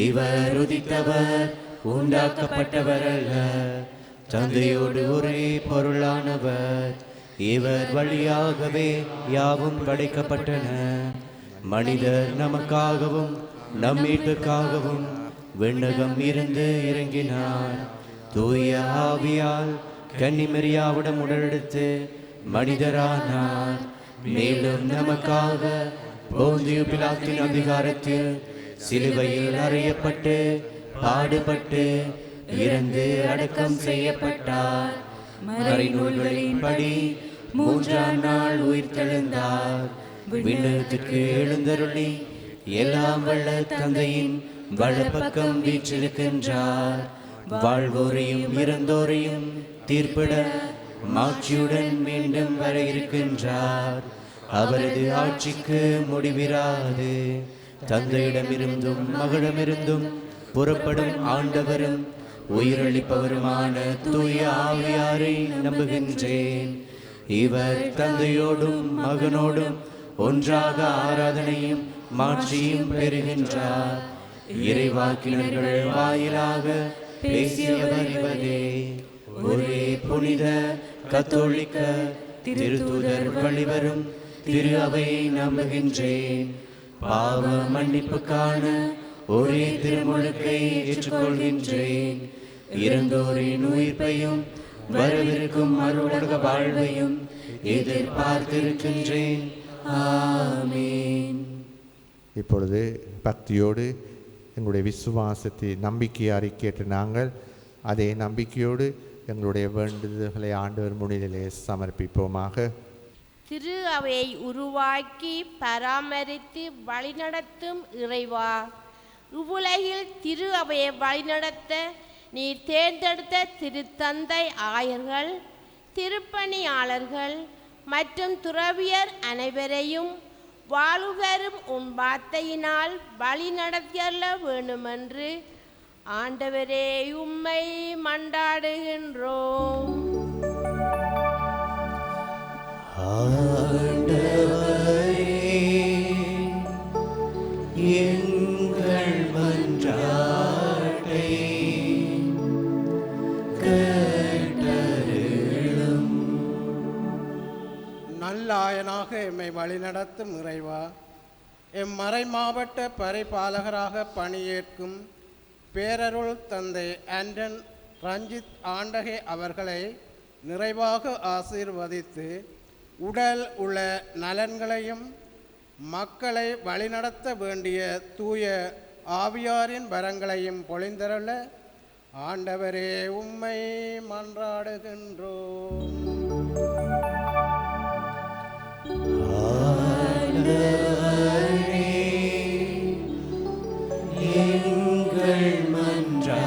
இவர் உதித்தவர், உண்டாக்கப்பட்டவர் அல்ல, தந்தையோடு ஒரே பொருளானவர். இவர் வழியாகவே யாவும் படைக்கப்பட்டன. மனிதர் நமக்காகவும் நம் மீட்புக்காகவும் விண்ணகம் இருந்து இறங்கினார். தூய ஆவியால் கன்னிமரியாவிடம் உடலெடுத்து மனிதரானார். மேலும் நமக்காக போந்தியு பிலாத்தின் அதிகாரத்தில் சிலுவையில் அறையப்பட்டு பாடுபட்டு இறந்து அடக்கம் செய்யப்பட்டார். மறைநூல்களின்படி 3ஆம் நாள் உயிர்த்தெழுந்தார். விண்ணகத்திற்கு எழுந்தருளி எல்லாம் வல்ல தந்தையின் வலப்பக்கம் வீற்றிருக்கின்றார். வாழ்வோரையும் இறந்தோரையும் தீர்ப்பிட மாட்சியுடன் மீண்டும் வர இருக்கின்றார். அவரது ஆட்சிக்கு முடிவிராது. தந்தையிடமிருந்தும் மகளிடமிருந்தும் புறப்படும் ஆண்டவரும் உயிரளிப்பவருமான தூய ஆவியாரை நம்புகின்றேன். இவர் தந்தையோடும் மகனோடும் ஒன்றாக ஆராதனையும் மாட்சியும் பெறுகின்றார். இறைவாக்கினர்கள் வாயிலாக பேசியவர் இவரே. ஒரே புனித கத்தோலிக்க திருத்தூதர் வழிவரும் திரு அவையை நம்புகின்றேன். பாவ மன்னிப்புக்கான ஒரே திருமுழுக்கை ஏற்றுக்கொள்கின்றேன். இறந்தோரின் உயிர்ப்பையும் வரவிருக்கும் மறுவுலக வாழ்வையும் எதிர்பார்த்திருக்கின்றேன். ஆமீன். இப்பொழுது பக்தியோடு எங்களுடைய விசுவாசத்தை நம்பிக்கையை அறிக்கையிட்டு நாங்கள் அதே நம்பிக்கையோடு எங்களுடைய வேண்டுதல்களை ஆண்டவர் முன்னிலையிலே சமர்ப்பிப்போமாக. திரு அவையை உருவாக்கி பராமரித்து வழிநடத்தும் இறைவா, இவ்வுலகில் திரு அவையை வழிநடத்த நீர் தேர்ந்தெடுத்த திருத்தந்தை ஆயர்கள், திருப்பணியாளர்கள் மற்றும் துறவியர் அனைவரையும் வாழுகரும் உன் வார்த்தையினால் வழி நடத்தியல்ல வேண்டுமென்று ஆண்டவரே உம்மை மன்றாடுகின்றோம். எங்கள் மன்றாட்டை கேட்டருளும். நல்லாயனாக எம்மை வழிநடத்தும் இறைவா, எம் மறை மாவட்ட பரிபாலகராக பணியேற்கும் பேரருள் தந்தை ஆண்டன் ரஞ்சித் ஆண்டகை அவர்களை நிறைவாக ஆசீர்வதித்து உடல் உள்ள நலன்களையும் மக்களை வழிநடத்த வேண்டிய தூய ஆவியாரின் வரங்களையும் பொழிந்தருள ஆண்டவரே உம்மை மன்றாடுகின்றோம். எங்கள் மன்றாட்டை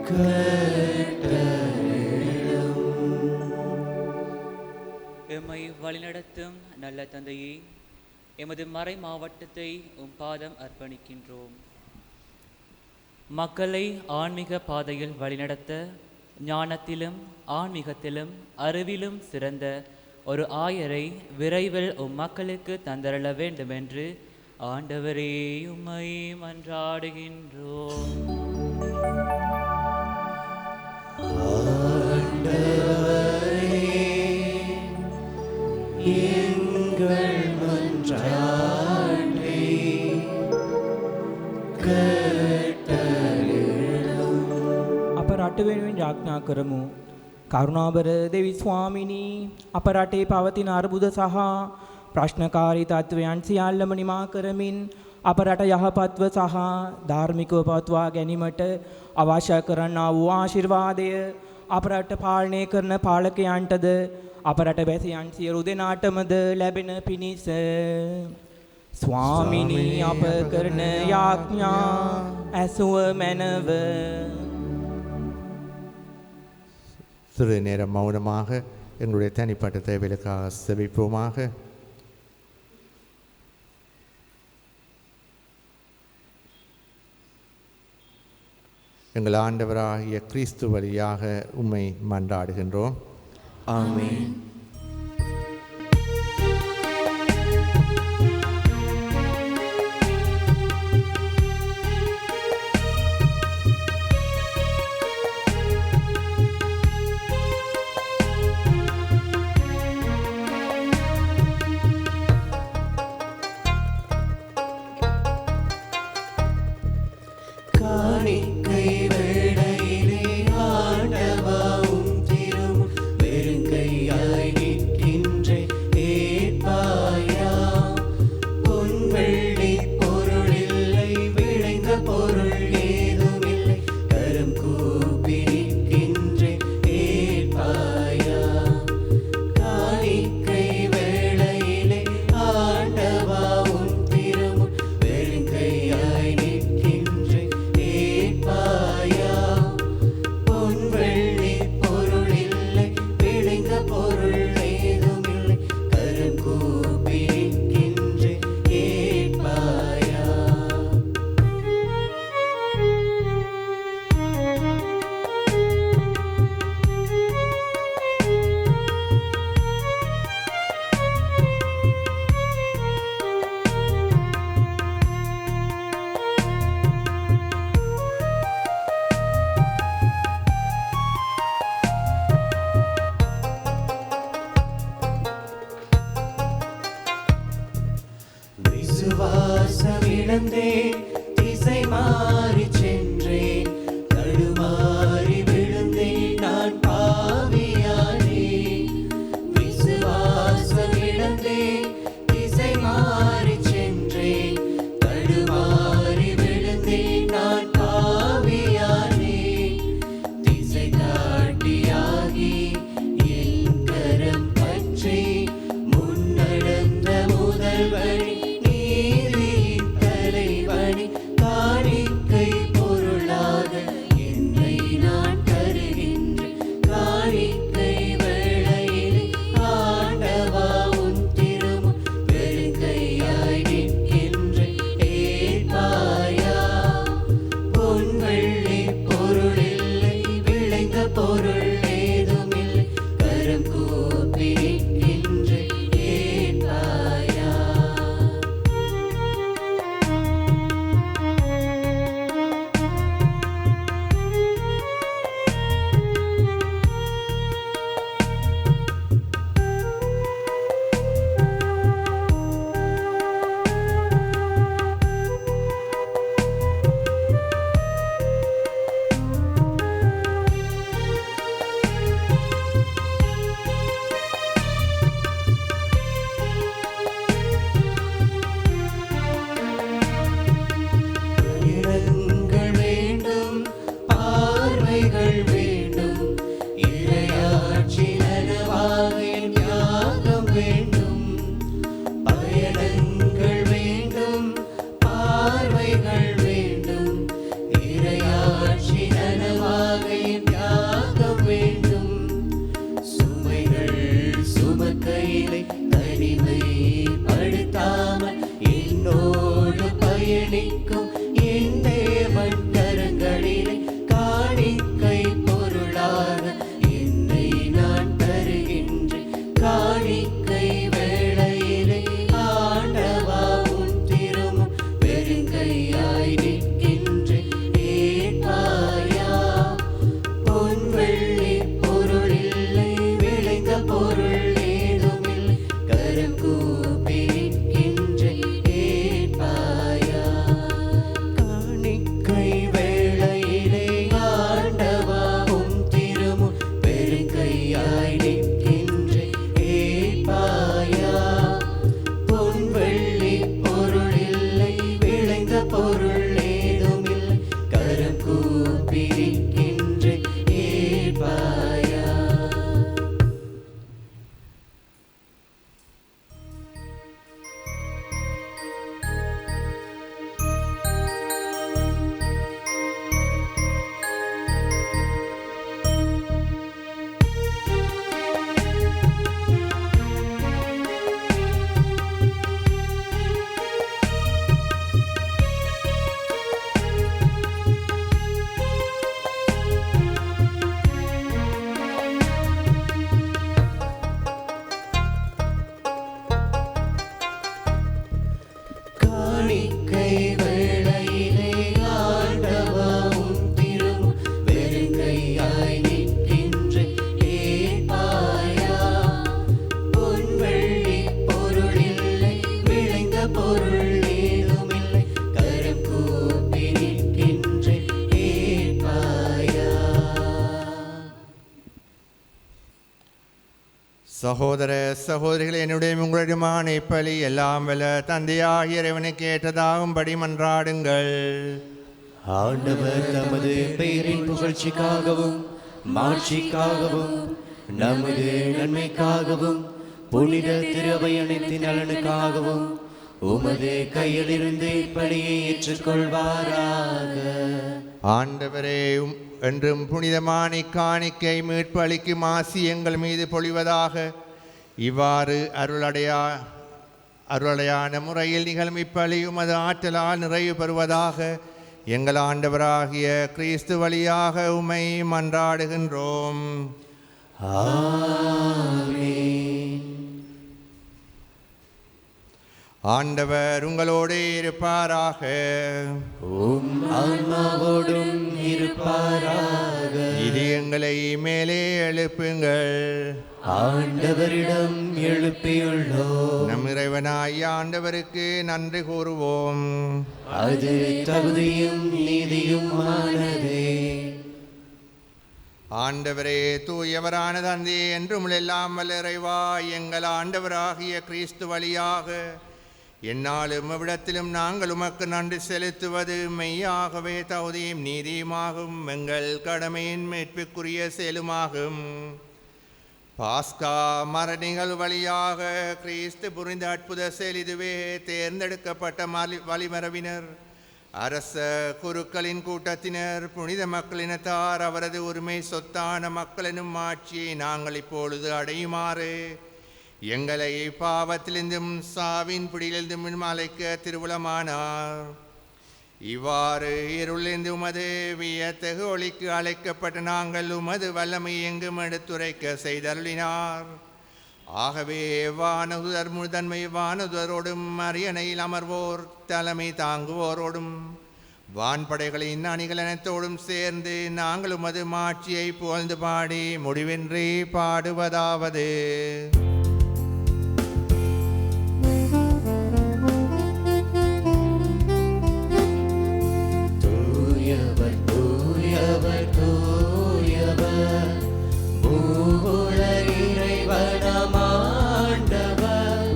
கேட்டருளும். எம்மை வழிநடத்தும் நல்ல தந்தையே, எமது மறை மாவட்டத்தை உம் பாதம் அர்ப்பணிக்கின்றோம். மக்களை ஆன்மீக பாதையில் வழிநடத்த ஞானத்திலும் ஆன்மீகத்திலும் அறிவிலும் சிறந்த ஒரு ஆயரை விரைவில் உம் மக்களுக்கு தந்தரள வேண்டுமென்று ஆண்டவரே உம்மை மன்றாடுகின்றோம். எங்கள் மன்றாட்டை கேட்டருளும். අප රට වෙනුවෙන් යාඥා කරමු. කරුණාබර දෙවි ස්වාමිනී, අප රටේ පවතින අර්බුද සහ ප්‍රශ්නකාරී තත්ත්වයන් සියල්ලම නිමා කරමින් අප රට යහපත්ව සහ ධාර්මිකව පවත්වා ගැනීමට අවශ්‍ය කරන්නා වූ ආශිර්වාදය අප රට පාලනය කරන පාලකයන්ටද අප රට වැසියන් සියලු දෙනාටමද ලැබෙන පිණිස ස්වාමිනී අප කරන යාඥා ඇසුව මැනව. சிறு நேரம் மௌனமாக எங்களுடைய தனிப்பட்ட தேவைகளுக்காக செபிப்போமாக. எங்கள் ஆண்டவராகிய கிறிஸ்து வழியாக உம்மை மன்றாடுகின்றோம். ஆமென். காணிக்கை வேளையிலே ஆண்டவா உம் திருமுன் வெறுங்கையாய் சகோதர சகோதரிகளை என்னுடைய உங்களுடையமான இப்பலி எல்லாம் வல்ல தந்தையாகிய இறைவனுக்கு ஏற்றதாகும்படி மன்றாடுங்கள். ஆண்டவர் தமது பெயரின் புகழ்ச்சிக்காகவும் மாட்சிக்காகவும் நமது நன்மைக்காகவும் புனித திருவை அனைத்தின் நலனுக்காகவும் உமது கையிலிருந்து இப்படியை ஏற்றுக்கொள்வாராக. ஆண்டவரே, என்றும் புனிதமான காணிக்கை மீட்பு அளிக்கும் ஆசி எங்கள் மீது பொழிவதாக. இவ்வாறு அருளடையான முறையில் நிகழும் இப்பலி உமது ஆற்றலால் நிறைவு பெறுவதாக. எங்கள் ஆண்டவராகிய கிறிஸ்து வழியாக உம்மை மன்றாடுகின்றோம். ஆமென். ஆண்டவர் உங்களோடு இருப்பாராக. உம் ஆன்மாவோடும் இருப்பாராக. இதயங்களை மேலே எழுப்புங்கள். ஆண்டவரிடம் எழுப்பியுள்ளோம். நம் இறைவனாய் ஆண்டவருக்கு நன்றி கூறுவோம். அது தகுதியும் நீதியுமானதே. ஆண்டவரே, தூயவரான தந்தை, என்றும் எல்லாம் வல்ல இறைவா, எங்கள் ஆண்டவராகிய கிறிஸ்து வழியாக என்னாலும் இவ்விடத்திலும் நாங்கள் உமக்கு நன்றி செலுத்துவது மெய்யாகவே தகுதியும் நீதியுமாகும், எங்கள் கடமையின் மீட்புக்குரிய செயலுமாகும். பாஸ்கா மரணிகள் வழியாக கிறிஸ்து புரிந்த அற்புத செயல் இதுவே. தேர்ந்தெடுக்கப்பட்ட வழிமரபினர், அரச குருக்களின் கூட்டத்தினர், புனித மக்களினத்தார் அவரது உரிமை சொத்தான மக்களினும் ஆட்சியை நாங்கள் இப்பொழுது அடையுமாறு எங்களை பாவத்திலிருந்தும் சாவின் பிடியிலிருந்தும் அழைக்க திருவுளமானார். இவ்வாறு இருளிலிருந்து உமது வியத்தகு ஒளிக்கு அழைக்கப்பட்ட நாங்கள் உமது வல்லமை எங்கும் எடுத்துரைக்க செய்தருளினார். ஆகவே வானதுதர் முதன்மை வானதுதரோடும் அரியணையில் அமர்வோர் தலைமை தாங்குவோரோடும் வான்படைகளின் அணிகள் அனைத்தோடும் சேர்ந்து நாங்கள் உமது மாட்சியை புகழ்ந்து பாடி முடிவின்றி பாடுவதாவது: தூயவர் தூயவர் தூயவர் பூவுல இறைவனம் ஆண்டவர்.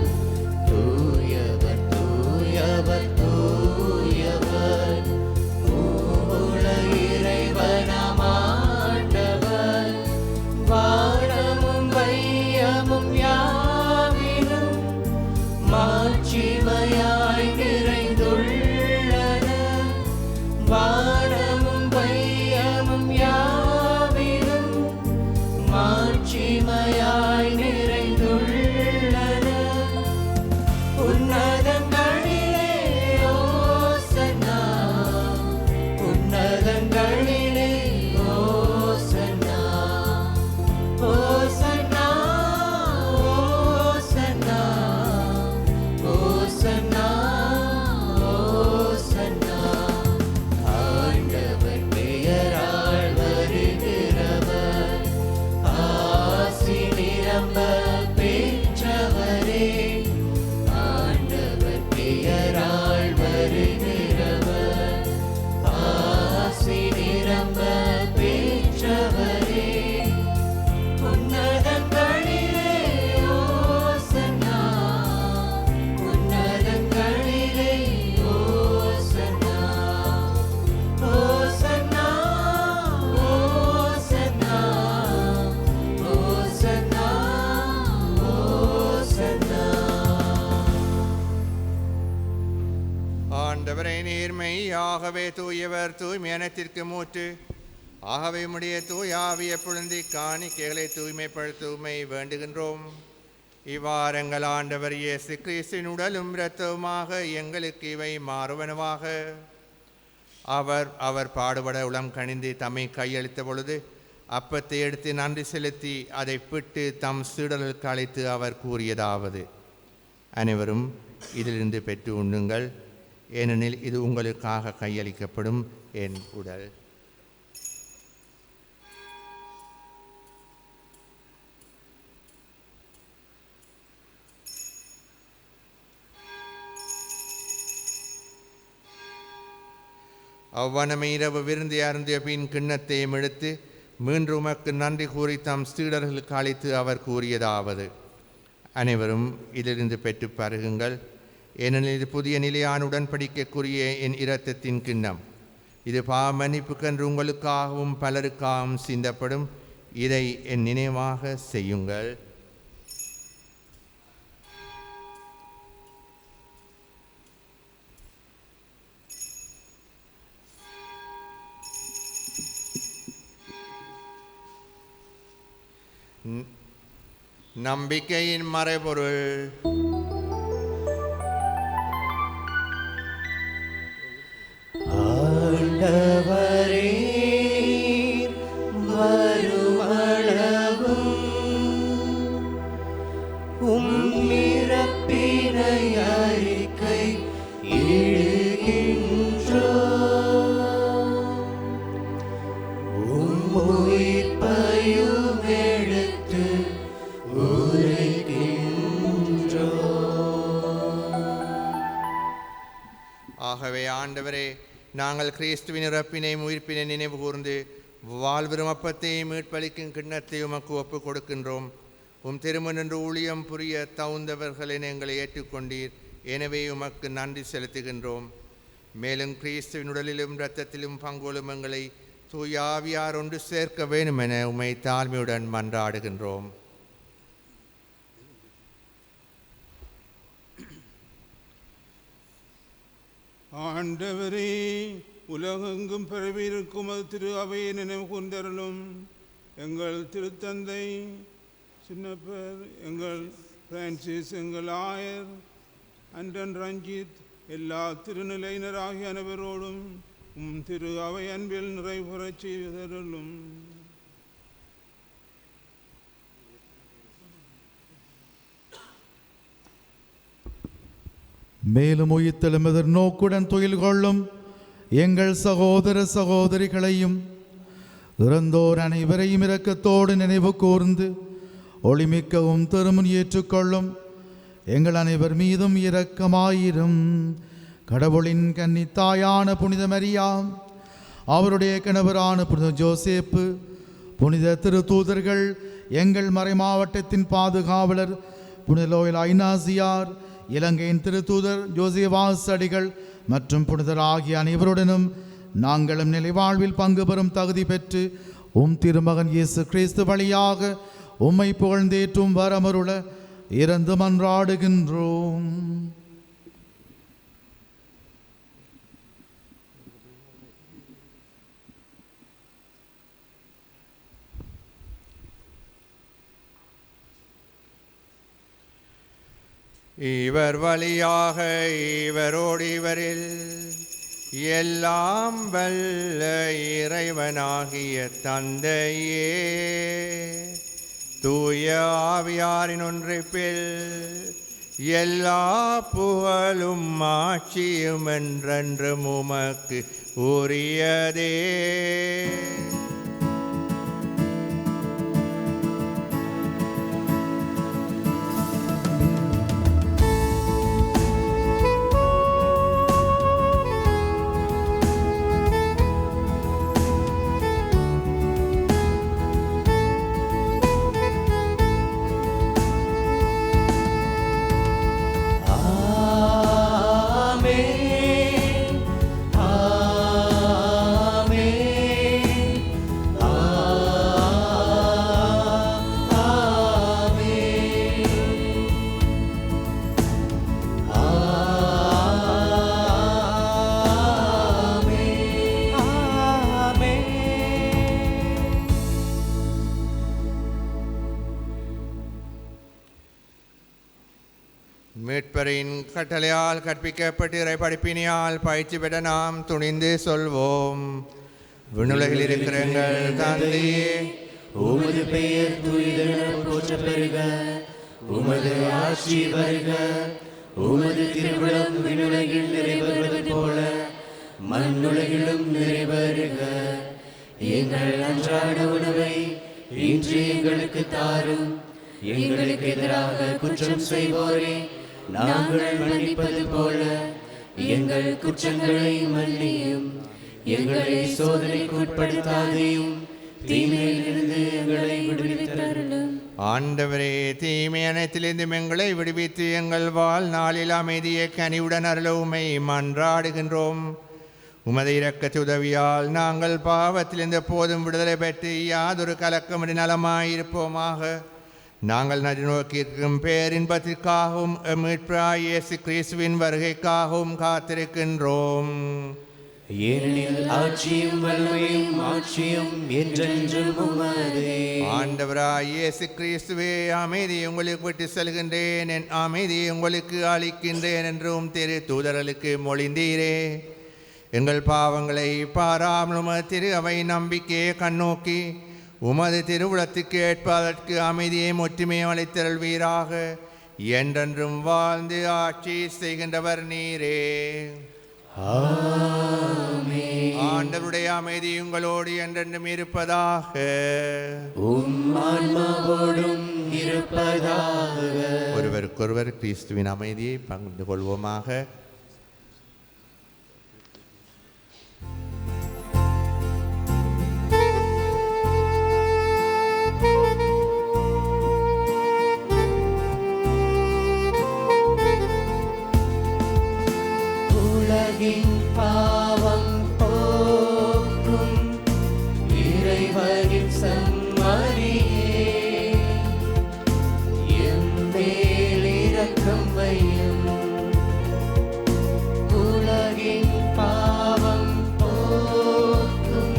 தூயவர் தூயவர் தூயவர் பூவுல இறைவனம் ஆண்டவர். வானமும் வையமும் யாவிலும் மாட்சிமையாய் நிறைந்துள்ளன. வானமும் வையமும் யாவிலும் மாட்சிமையாய் நிறைந்துள்ளன. உன்னதங்களிலே ஓசன்னா, உன்னதங்களிலே ஓசன்னா, ஓசன்னா, ஓசன்னா, ஓசன்னா, ஓசன்னா. ஆண்டவர் பெயரால் வருகிறவர், ஆசி நிரம்ப பெற்றவரே. ஆண்டவர் பெயரால் வருகிறவர், ஆசி நிரம்ப பெற்றவரே. உன்னதங்களிலே ஓசன்னா, உன்னதங்களிலே ஓசன்னா, ஓசன்னா, ஓசன்னா, ஓசன்னா, ஓசன்னா. ஆண்டவரை நேர்மையாகவே தூயவர், தூய்மையானத்திற்கு மூற்று. ஆகவே உம்முடைய தூயாவிய பொழுந்தி காணிக்கைகளை தூய்மைப்படுத்துமை வேண்டுகின்றோம். இவ்வாறங்கள் ஆண்டவர் இயேசு கிறிஸ்துவின் உடலும் இரத்தவுமாக எங்களுக்கு இவை மாறுவனவாக. அவர் பாடுபட உளம் கனிந்து தம்மை கையளித்த பொழுது அப்பத்தை எடுத்து நன்றி செலுத்தி அதை பிட்டு தம் சீடர்களுக்கு அழைத்து அவர் கூறியதாவது: அனைவரும் இதிலிருந்து பெற்று உண்ணுங்கள், ஏனெனில் இது உங்களுக்காக கையளிக்கப்படும் என் உடல். அவ்வனமே இரவு விருந்தை அருந்திய பின் கிண்ணத்தையும் எடுத்து மீண்டும் உமக்கு நன்றி கூறி தம் சீடர்களுக்கு அழைத்து அவர் கூறியதாவது: அனைவரும் இதிலிருந்து பெற்று பருகுங்கள், ஏனெனில் இது புதிய நிலையான உடன்படிக்கைக்குரிய என் இரத்தத்தின் கிண்ணம். இது பாவ மன்னிப்புக்கென்று உங்களுக்காகவும் பலருக்காகவும் சிந்தப்படும். இதை என் நினைவாக செய்யுங்கள். நம்பிக்கையின் மறைபொருள். ஆண்டவரே, வருமளவும் உம்மிறப்பினை அறிக்கை இடுகின்றோம். உம்முயிர்ப்பையும் எடுத்து ஆகவே ஆண்டவரே, நாங்கள் கிறிஸ்துவின் இறப்பினை உயிர்ப்பினை நினைவு கூர்ந்து வாழ்வரும் அப்பத்தையும் மீட்பளிக்கும் கிண்ணத்தை உமக்கு ஒப்புக் கொடுக்கின்றோம். உம் திருமணன்று ஊழியம் புரிய தகுந்தவர்களின் எங்களை ஏற்றுக்கொண்டீர். எனவே உமக்கு நன்றி செலுத்துகின்றோம். மேலும் கிறிஸ்துவின் உடலிலும் இரத்தத்திலும் பங்கொள்ளும் எங்களை தூய ஆவியார் ஒன்று சேர்க்க வேண்டுமென உம்மை தாழ்மையுடன் மன்றாடுகின்றோம். ஆண்டவரே, உலகெங்கும் பரவியிருக்கும் அது திரு அவையை நினைவு கூர்ந்தருளும். எங்கள் திருத்தந்தை சின்னப்பர், எங்கள் பிரான்சிஸ், எங்கள் ஆயர் ஆண்டன் ரஞ்சித், எல்லா திருநிலையினராகிய அனைவரோடும் திரு அவை அன்பில் நிறைவுறச் செய்தருளும். மேலும் உயிர்த்தெழும் எதிர்நோக்குடன் துயில் கொள்ளும் எங்கள் சகோதர சகோதரிகளையும் இறந்தோர் அனைவரையும் இரக்கத்தோடு நினைவு கூர்ந்து ஒளிமிக்கவும் திருமுன் ஏற்றுக்கொள்ளும் எங்கள் அனைவர் மீதும் இரக்கமாயிரும். கடவுளின் கன்னித்தாயான புனித மரியா, அவருடைய கணவரான புனித ஜோசேப்பு, புனித திருத்தூதர்கள், எங்கள் மறைமாவட்டத்தின் பாதுகாவலர் புனித லோயல் ஐனாசியார், இலங்கையின் திருத்தூதர் ஜோசேவாஸ் அடிகள் மற்றும் புனிதர் ஆகிய அனைவருடனும் நாங்களும் நிலைவாழ்வில் பங்கு பெறும் தகுதி பெற்று திருமகன் இயேசு கிறிஸ்து வழியாக உம்மை புகழ்ந்தேற்றும் வரமருள இறந்து மன்றாடுகின்றோம். இவர் வழியாக இவரோடு இவரில் எல்லாம் வல்ல இறைவனாகிய தந்தையே, தூய ஆவியாரின் ஒன்றிப்பில் எல்லா புகழும் ஆட்சியும் என்றென்றும் உமக்கு உரியதே. மீட்பரின் கட்டளையால் கற்பிக்கப்பட்டு இறை படிப்பினியால் பயிற்சி பெற நாம் துணிந்து சொல்வோம். விண்ணுலகில் இருக்கிற எங்கள் தந்தையே, உமது பெயர் தூயதென போற்றப் பெறுக. உமது ஆட்சி வருக. உமது திருவிழம் விண்ணுலகில் நிறைவேறுவது போல மண்ணுலகிலும் நிறைவேறுக. எங்கள் அன்றாட உணவை இன்று எங்களுக்கு தாரும். எங்களுக்கு எதிராக குற்றம் செய்வோரே நாங்கள் மன்னிப்பது போல எங்கள் குற்றங்களை மன்னியும். எங்களை சோதனைக்கு உட்படுத்தாதையும் தீமையில் ஆண்டவரே, தீமை அனைத்திலிருந்தும் எங்களை விடுவித்து எங்கள் வாழ்நாளில் அமைதியை கனிவுடன் அருள உம்மை மன்றாடுகின்றோம். உமது இரக்கத்து உதவியால் நாங்கள் பாவத்திலிருந்து போதும் விடுதலை பெற்று யாதொரு கலக்கமின்றி நலமாயிருப்போமாக. நாங்கள் நடுநோக்கியிருக்கும் பேரின்பத்திற்காகவும் மீட்பராகிய இயேசு கிறிஸ்துவின் வருகைக்காகவும் காத்திருக்கின்றோம். ஏனெனில் ஆட்சியும் வல்லமையும் மாட்சியும் என்றென்றும் உமதே. ஆண்டவராய் இயேசு கிறிஸ்துவே, அமைதியை உங்களுக்கு விட்டு செல்கின்றேன், என் அமைதியை உங்களுக்கு அளிக்கின்றேன் என்றும் திரு தூதர்களுக்கு மொழிந்தீரே. எங்கள் பாவங்களை பாராமல் உமது திரு அவை நம்பிக்கையை கண்ணோக்கி உமது திருவுளத்துக்கு ஏற்பதற்கு அமைதியை ஒற்றுமையை அளித்தருள்வீராக. என்றென்றும் வாழ்ந்து ஆட்சி செய்கின்றவர் நீரே. ஆண்டவருடைய அமைதி உங்களோடு என்றென்றும் இருப்பதாக. ஆன்மாவோடும் இருப்பதாக. ஒருவருக்கொருவர் கிறிஸ்துவின் அமைதியை பகிர்ந்து கொள்வோமாக. உலகின் பாவம் போக்கும் இறைவனின் செம்மறியே, எம்மேல் இரக்கம் வையும். உலகின் பாவம் போக்கும்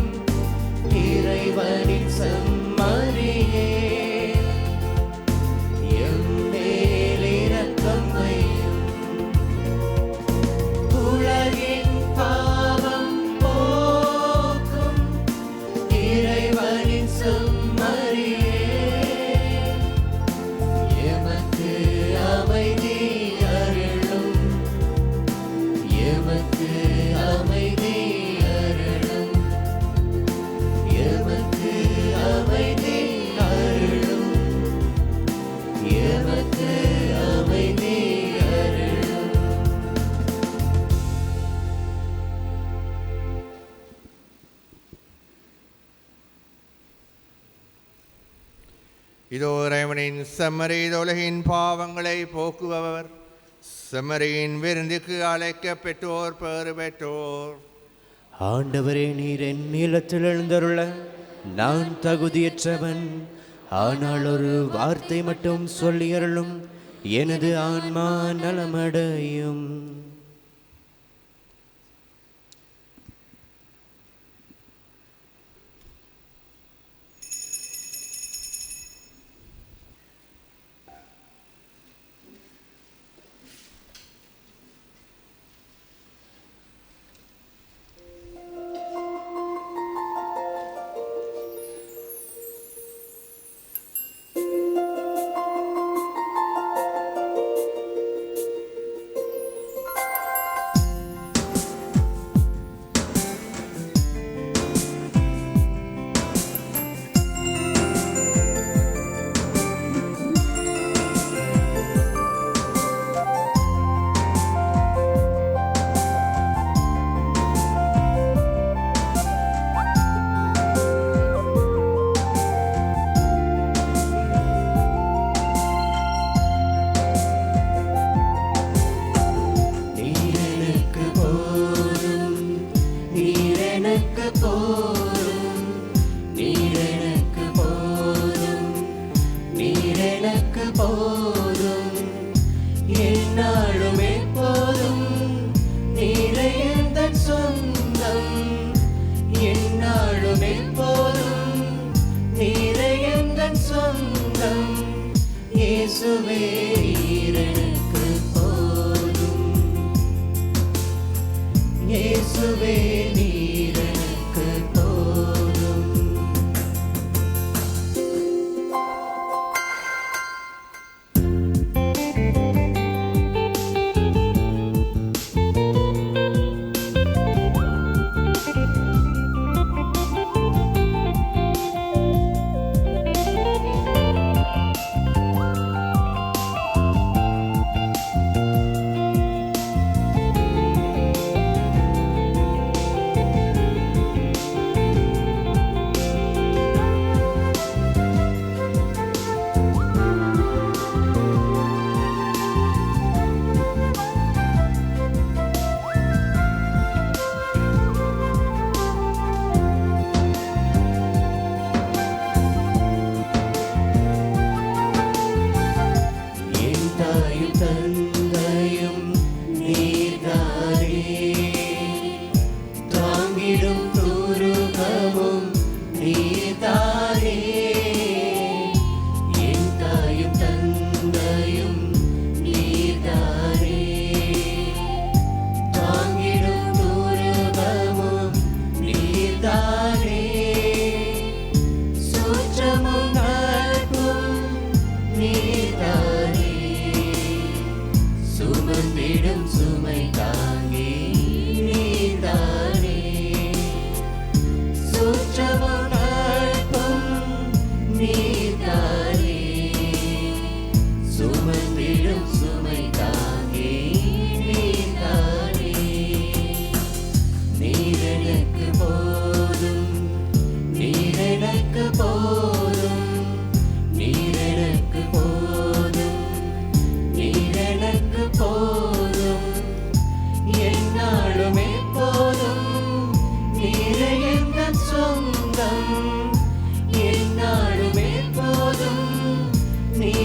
இறைவனின் செம்மறியே, எம்மேல் இரக்கம் வையும். உலகின் பாவம் போக்கும் இறைவனின் செம்மறியே, எமக்கு அமைதி அருளும். எமக்கு அமைதி அருளும். எமக்கு அமைதி அருளும். எமக்கு அமைதி அருளும். இதோ இறைவனின் செம்மறி, உலகின் பாவங்களை போக்குபவர். செம்மறியின் விருந்துக்கு அழைக்க பெற்றோர் பேறு பெற்றோர். ஆண்டவரே, நீர் என் நீளத்தில் எழுந்தருள நான் தகுதியற்றவன். ஆனால் ஒரு வார்த்தை மட்டும் சொல்லியருளும், எனது ஆன்மா நலமடையும். இயேசுவே நீர் எனக்கு போதும். இயேசுவே நீர் எனக்கு போதும்.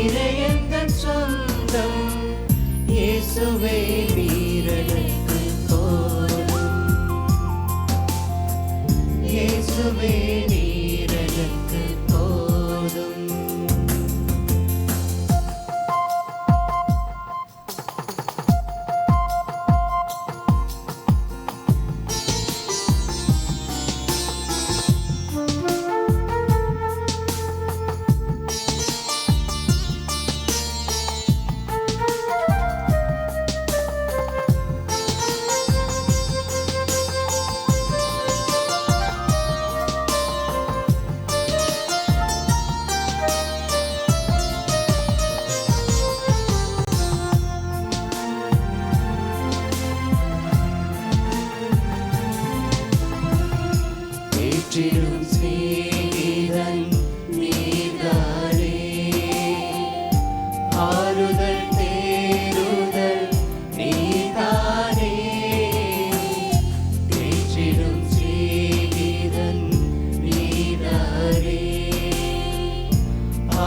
நீரே எந்தன் சொந்தம் இயேசுவே நீரெனக்கு போதும் இயேசுவே நீரெனக்கு போதும் ஏற்றிடும் ஸ்நேகிதன் நீர்தானே ஆறுதல் தேறுதல் நீர்தானே ஏற்றிடும் ஸ்நேகிதன் நீர்தானே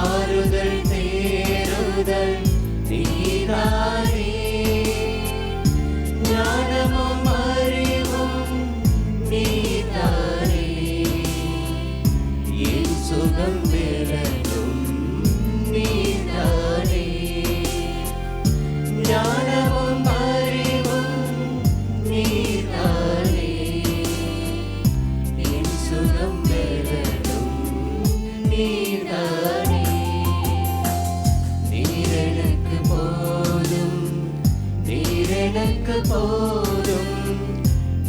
ஆறுதல் தேறுதல் நீர்தானே ஞானமும் அறிவும் நீர்தானே என் சுகம் பெறலும் நீர்தானே ஞானமும் அறிவும் நீர்தானே என் சுகம் பெறலும் நீர்தானே நீரெனக்கு போதும் நீரெனக்கு போதும்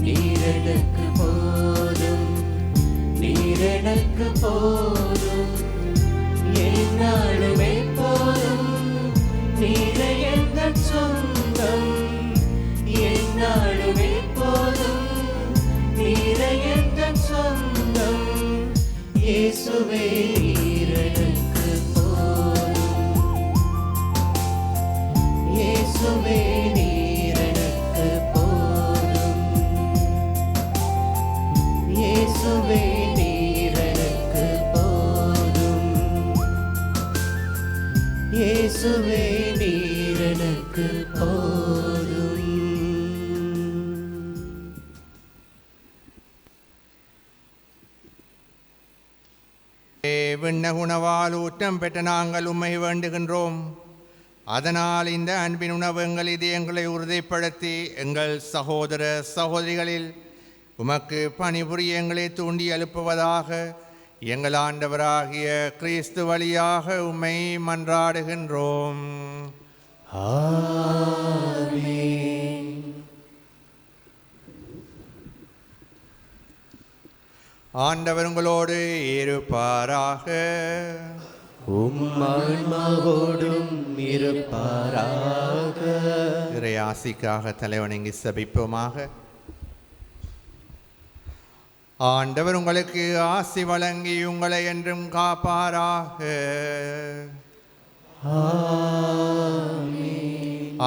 நீரெனக்கு போதும் நீரெனக்கு போதும் என்னாலுமே போதும் நீரே எந்தன் சொந்தம் என்னாலுமே போதும் நீரே எந்தன் சொந்தம் இயேசுவே நீரெனக்கு போதும் இயேசுவே நீரெனக்கு போதும் இயேசுவே நீரெனக்கு போதும் இயேசுவே நீரெனக்கு போதும் விண்ணகுணவால் ஊற்றம் பெற்ற நாங்கள் உம்மை வேண்டுகின்றோம். அதனால் இந்த அன்பின் உணவு எங்கள் இதயங்களை உறுதிப்படுத்தி எங்கள் சகோதர சகோதரிகளில் உமக்கு பணிபுரிய எங்களை தூண்டி எழுப்புவதாக எங்கள் ஆண்டவராகிய கிறிஸ்து வழியாக உம்மை மன்றாடுகின்றோம். ஆண்டவர் உங்களோடு இருப்பாராக. உம்மான்மாவோடும் இருப்பாராக. இறையாசிக்காக தலைவணங்கி சபிப்போமாக. ஆண்டவர் உங்களுக்கு ஆசி வழங்கி உங்களை என்றும் காப்பாராக.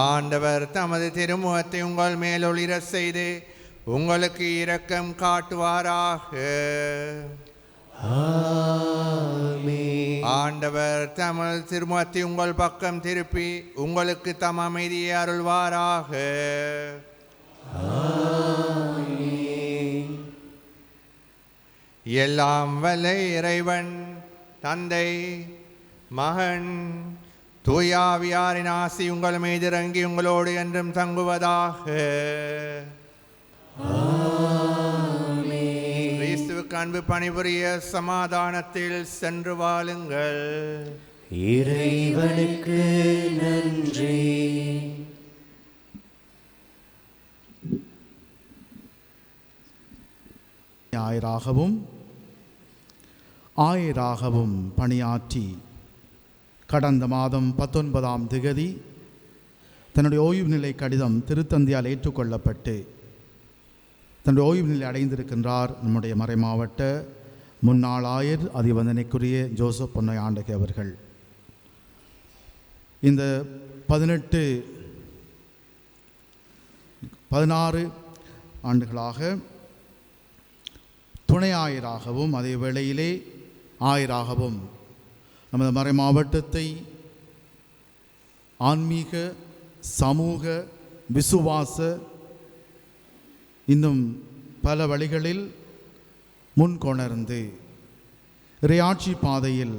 ஆண்டவர் தமது திருமுகத்தை உங்கள் மேல் ஒளிர செய்து உங்களுக்கு இரக்கம் காட்டுவாராக. ஆண்டவர் தமது திருமுகத்தை உங்கள் பக்கம் திருப்பி உங்களுக்கு தம் அமைதியை அருள்வாராக. எல்லாம் வல்ல இறைவன் தந்தை மகன் தூயாவியாரின் ஆசி உங்கள் மீது இறங்கி உங்களோடு என்றும் தங்குவதாக. கிறிஸ்துவுக்கு அன்பு பணிபுரிய சமாதானத்தில் சென்று வாழுங்கள். இறைவனுக்கு நன்றி. ஆயராகவும் பணியாற்றி கடந்த மாதம் 19ஆம் திகதி தன்னுடைய ஓய்வு நிலை கடிதம் திருத்தந்தையால் ஏற்றுக்கொள்ளப்பட்டு தன்னுடைய ஓய்வு நிலை அடைந்திருக்கின்றார் நம்முடைய மறைமாவட்ட முன்னாள் ஆயர் அதிவந்தனைக்குரிய ஜோசப் பொன்னை ஆண்டகை அவர்கள். இந்த 16 ஆண்டுகளாக துணை ஆயராகவும் அதே வேளையிலே ஆயராகவும் நமது மறை மாவட்டத்தை ஆன்மீக, சமூக, விசுவாச இன்னும் பல வழிகளில் முன்கொணர்ந்து இறையாட்சி பாதையில்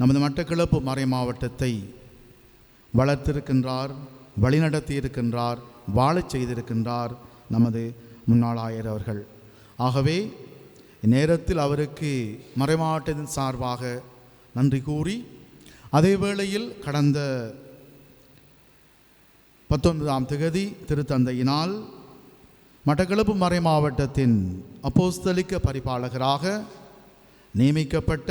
நமது மட்டக்களப்பு மறை மாவட்டத்தை வளர்த்திருக்கின்றார், வழிநடத்தியிருக்கின்றார், வாழச் செய்திருக்கின்றார் நமது முன்னாள் ஆயர் அவர்கள். ஆகவே இந்நேரத்தில் அவருக்கு மறை மாவட்டத்தின் சார்பாக நன்றி கூறி, அதே வேளையில் கடந்த 19ஆம் தேதி திருத்தந்தையினால் மட்டக்களப்பு மறை மாவட்டத்தின் அப்போஸ்தலிக்க பரிபாலகராக நியமிக்கப்பட்ட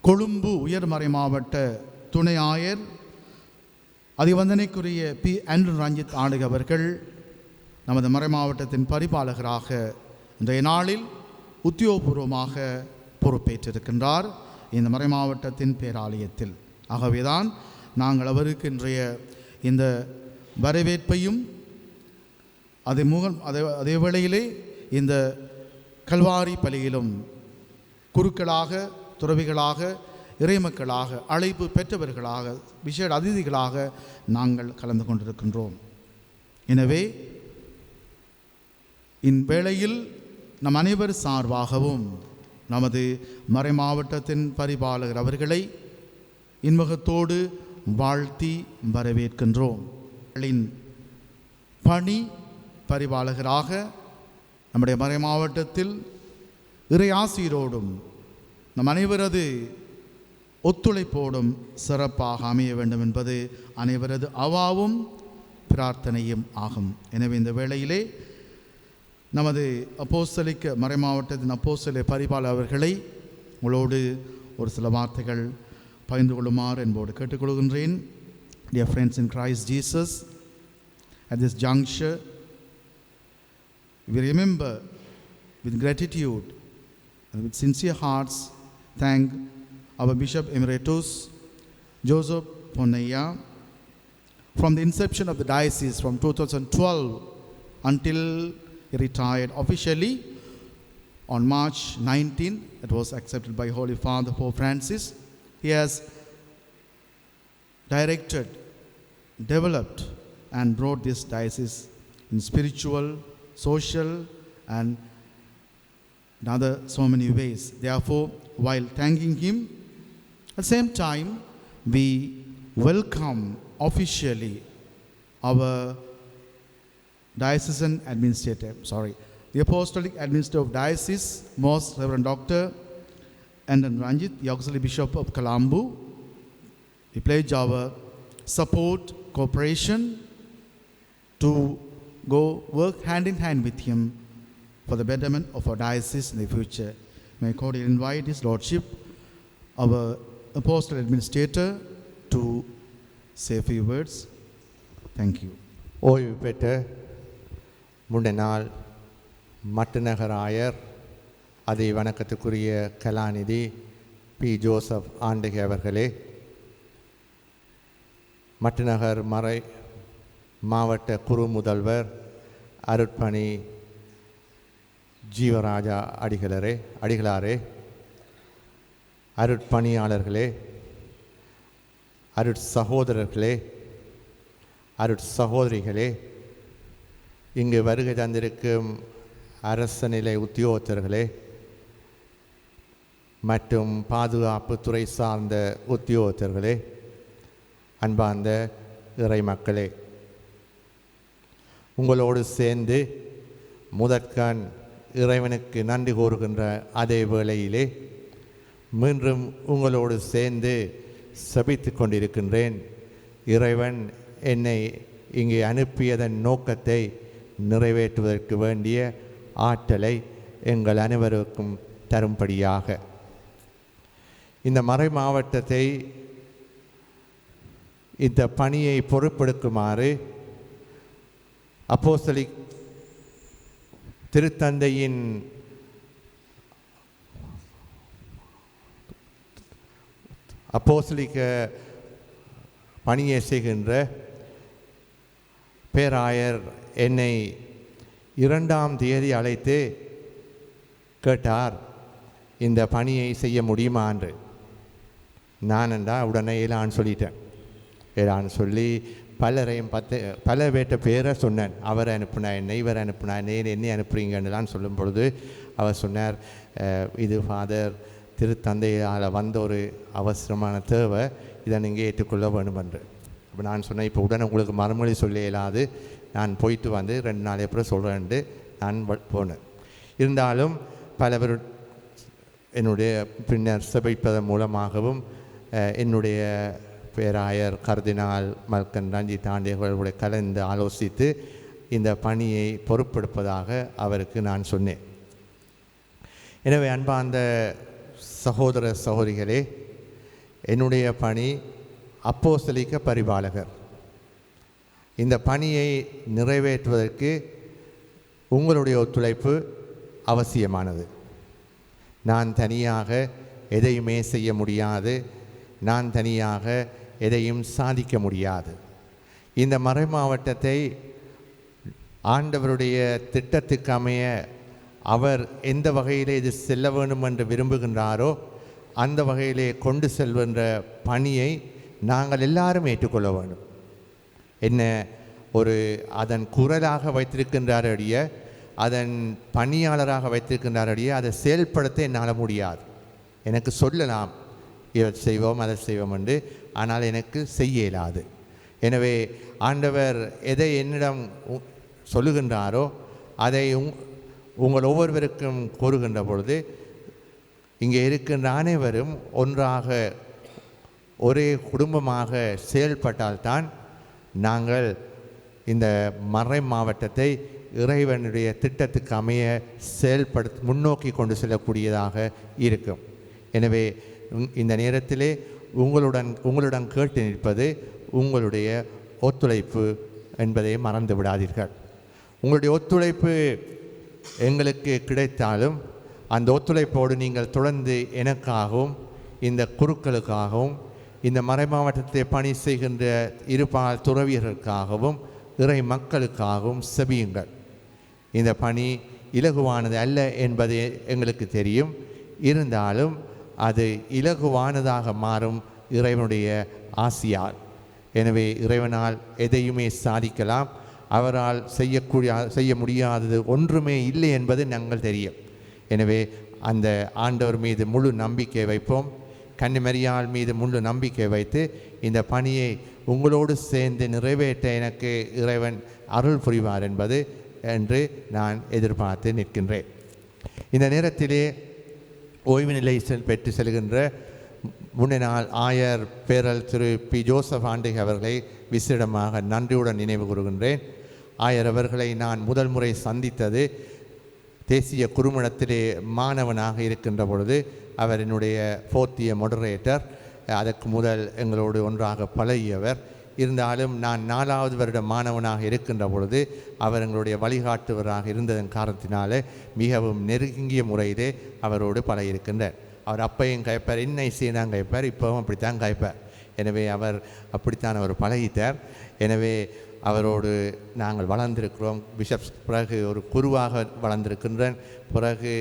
கொழும்பு உயர்மறை மாவட்ட துணை ஆயர் அதிவந்தனைக்குரிய பி. ஆண்டன் ரஞ்சித் ஆண்டகை அவர்கள் நமது மறை மாவட்டத்தின் பரிபாலகராக இன்றைய நாளில் உத்தியோகபூர்வமாக பொறுப்பேற்றிருக்கின்றார் இந்த மறை மாவட்டத்தின் பேராலயத்தில். ஆகவேதான் நாங்கள் அவருக்கு இன்றைய இந்த வரவேற்பையும் அதே வேளையிலே இந்த கல்வாரி பலியிலும் குருக்களாக, துறவிகளாக, இறைமக்களாக, அழைப்பு பெற்றவர்களாக, விசேட அதிதிகளாக நாங்கள் கலந்து கொண்டிருக்கின்றோம். எனவே இவ்வேளையில் நம் அனைவர் சார்பாகவும் நமது மறை மாவட்டத்தின் பரிபாலகர் அவர்களை இன்முகத்தோடு வாழ்த்தி வரவேற்கின்றோம். பணி பரிபாலகராக நம்முடைய மறை மாவட்டத்தில் இறையாசிரோடும் நம் அனைவரது ஒத்துழைப்போடும் சிறப்பாக அமைய வேண்டும் என்பது அனைவரது அவாவும் பிரார்த்தனையும் ஆகும். எனவே இந்த வேளையிலே நமது அப்போஸ்தலிக்க மறை மாவட்டத்தின் அப்போஸ்தல பரிபாலர் அவர்களை உங்களோடு ஒரு சில வார்த்தைகள் பகிர்ந்து கொள்ளுமாறு என்போடு கேட்டுக்கொள்கின்றேன். Dear friends in Christ Jesus, at this juncture, we remember with gratitude and with sincere hearts thank our Bishop Emeritus Joseph Ponneya. From the inception of the diocese from 2012 until he retired officially on March 19, it was accepted by Holy Father Pope Francis. He has directed, developed and brought this diocese in spiritual, social and other so many ways. Therefore, while thanking him, at the same time we welcome officially our diocesan administrator, the Apostolic Administrator of Diocese, Most Reverend Dr. Andan Ranjit, the Auxiliary Bishop of Colombo. We pledge our support, cooperation to go work hand in hand with him for the betterment of our diocese in the future. May I cordially invite His Lordship, our Apostolic Administrator, to say a few words. Thank you. ஓய்வு பெற்ற முன்னநாள் மட்டநகர் ஆயர் அதை வணக்கத்துக்குரிய கலாநிதி B. Joseph ஆண்டகை அவர்களே, மட்டநகர் மறை மாவட்ட குரு முதல்வர் அருட்பணி ஜீவராஜா அடிகளாரே, அருட்பணியாளர்களே, அருட்சகோதரர்களே, அருட்சகோதரிகளே, இங்கு வருகை தந்திருக்கும் அரச நிலை உத்தியோகத்தர்களே மற்றும் பாதுகாப்பு துறை சார்ந்த உத்தியோகத்தர்களே, அன்பார்ந்த இறை மக்களே, உங்களோடு சேர்ந்து முதற்கண் இறைவனுக்கு நன்றி கூறுகின்ற அதே வேளையிலே மீண்டும் உங்களோடு சேர்ந்து சபித்து கொண்டிருக்கின்றேன். இறைவன் என்னை இங்கே அனுப்பியதன் நோக்கத்தை நிறைவேற்றுவதற்கு வேண்டிய ஆற்றலை எங்கள் அனைவருக்கும் தரும்படியாக இந்த மறை மாவட்டத்தை இந்த பணியை பொறுப்பெடுக்குமாறு அப்போஸ்தலிக் திருத்தந்தையின் அப்போஸ்தலிக்க பணியை செய்கின்ற பேராயர் என்னை 2ஆம் தேதி அழைத்து கேட்டார், இந்த பணியை செய்ய முடியுமா என்று. நான் உடனே இலான்னு சொல்லிட்டேன். ஏடான்னு சொல்லி பலரையும் பல பேர்ட்ட பேரை சொன்னேன். அவரை அனுப்புனா என்ன, இவரை அனுப்புனா என்னை அனுப்புறீங்கன்னுலாம் சொல்லும் பொழுது அவர் சொன்னார், இது ஃபாதர் திருத்தந்தையால் வந்த ஒரு அவசரமான தேவை, இதை நீங்கள் ஏற்றுக்கொள்ள வேணும் என்று. இப்போ நான் சொன்னேன், இப்போ உடனே உங்களுக்கு மறுமொழி சொல்ல இயலாது, நான் போயிட்டு வந்து 2 நாள் அப்புறம் சொல்கிறேன்ட்டு நான் போனேன். இருந்தாலும் பல பேர் என்னுடைய பின்னர் சபைப்பதன் மூலமாகவும் என்னுடைய பேராயர் கர்தினால் மல்கன் ரஞ்சித் ஆண்டியர்களுடைய கலந்து ஆலோசித்து இந்த பணியை பொறுப்பெடுப்பதாக அவருக்கு நான் சொன்னேன். எனவே அன்பார்ந்த சகோதர சகோதரிகளே, என்னுடைய பணி அப்போஸ்தலிக்க பரிபாலகர். இந்த பணியை நிறைவேற்றுவதற்கு உங்களுடைய ஒத்துழைப்பு அவசியமானது. நான் தனியாக எதையுமே செய்ய முடியாது, நான் தனியாக எதையும் சாதிக்க முடியாது. இந்த மறை மாவட்டத்தை ஆண்டவருடைய திட்டத்துக்கு அமைய அவர் எந்த வகையிலே இது செல்ல வேண்டும் என்று விரும்புகின்றாரோ அந்த வகையிலே கொண்டு செல்கின்ற பணியை நாங்கள் எல்லாரும் ஏற்றுக்கொள்ள வேண்டும். என்ன ஒரு அதன் குரலாக வைத்திருக்கின்றாரடிய, அதன் பணியாளராக வைத்திருக்கின்றாரடிய, அதை செயல்படுத்த என்னால் முடியாது. எனக்கு சொல்லலாம் இதை செய்வோம் அதை செய்வோம் என்று, ஆனால் எனக்கு செய்ய இயலாது. எனவே ஆண்டவர் எதை என்னிடம் சொல்லுகின்றாரோ அதை உங்கள் ஒவ்வொருவருக்கும் கூறுகின்ற பொழுது இங்கே இருக்கின்ற அனைவரும் ஒன்றாக ஒரே குடும்பமாக செயல்பட்டால்தான் நாங்கள் இந்த மறை மாவட்டத்தை இறைவனுடைய திட்டத்துக்கு அமைய முன்னோக்கி கொண்டு செல்லக்கூடியதாக இருக்கும். எனவே இந்த நேரத்திலே உங்களுடன் கேட்டு நிற்பது உங்களுடைய ஒத்துழைப்பு என்பதை மறந்து விடாதீர்கள். உங்களுடைய ஒத்துழைப்பு எங்களுக்கு கிடைத்தாலும் அந்த ஒத்துழைப்போடு நீங்கள் தொடர்ந்து எனக்காகவும் இந்த குருக்களுக்காகவும் இந்த மறை மாவட்டத்தை பணி செய்கின்ற இருபால் துறவியர்களுக்காகவும் இறை மக்களுக்காகவும் செபியுங்கள். இந்த பணி இலகுவானது அல்ல என்பது எங்களுக்கு தெரியும். இருந்தாலும் அது இலகுவானதாக மாறும் இறைவனுடைய ஆசியால். எனவே இறைவனால் எதையுமே சாதிக்கலாம். அவரால் செய்ய முடியாதது ஒன்றுமே இல்லை என்பது நாங்கள் தெரியும். எனவே அந்த ஆண்டவர் மீது முழு நம்பிக்கை வைப்போம். கன்னிமரியாள் மீது முழு நம்பிக்கை வைத்து இந்த பணியை உங்களோடு சேர்ந்து நிறைவேற்ற எனக்கு இறைவன் அருள் புரிவார் என்று நான் எதிர்பார்த்து நிற்கின்றேன். இந்த நேரத்திலே ஓய்வு நிலை பெற்று செல்கின்ற முன்னாள் ஆயர் பேரல் திரு பி ஜோசப் ஆண்டிகை அவர்களை விசேடமாக நன்றியுடன் நினைவு கூறுகின்றேன். ஆயர் அவர்களை நான் முதல் முறை சந்தித்தது தேசிய குறுமணத்திலே மாணவனாக இருக்கின்ற பொழுது. அவர் என்னுடைய 4th year மொடரேட்டர். அதற்கு முதல் எங்களோடு ஒன்றாக பழகியவர். இருந்தாலும் நான் 4வது வருட மாணவனாக இருக்கின்ற பொழுது அவர் எங்களுடைய வழிகாட்டுவராக இருந்ததன் காரணத்தினாலே மிகவும் நெருங்கிய முறையிலே அவரோடு பழகியிருக்கின்றார். அவர் அப்பையும் கைப்பார், என்ன இசையெல்லாம் கைப்பார், இப்போவும் அப்படித்தான் கைப்பார். எனவே அவர் அப்படித்தான் அவர் பழகித்தார். எனவே அவரோடு நாங்கள் வளர்ந்திருக்கிறோம். பிஷப்ஸ் பிறகு ஒரு குருவாக வளர்ந்திருக்கின்றேன். பிறகு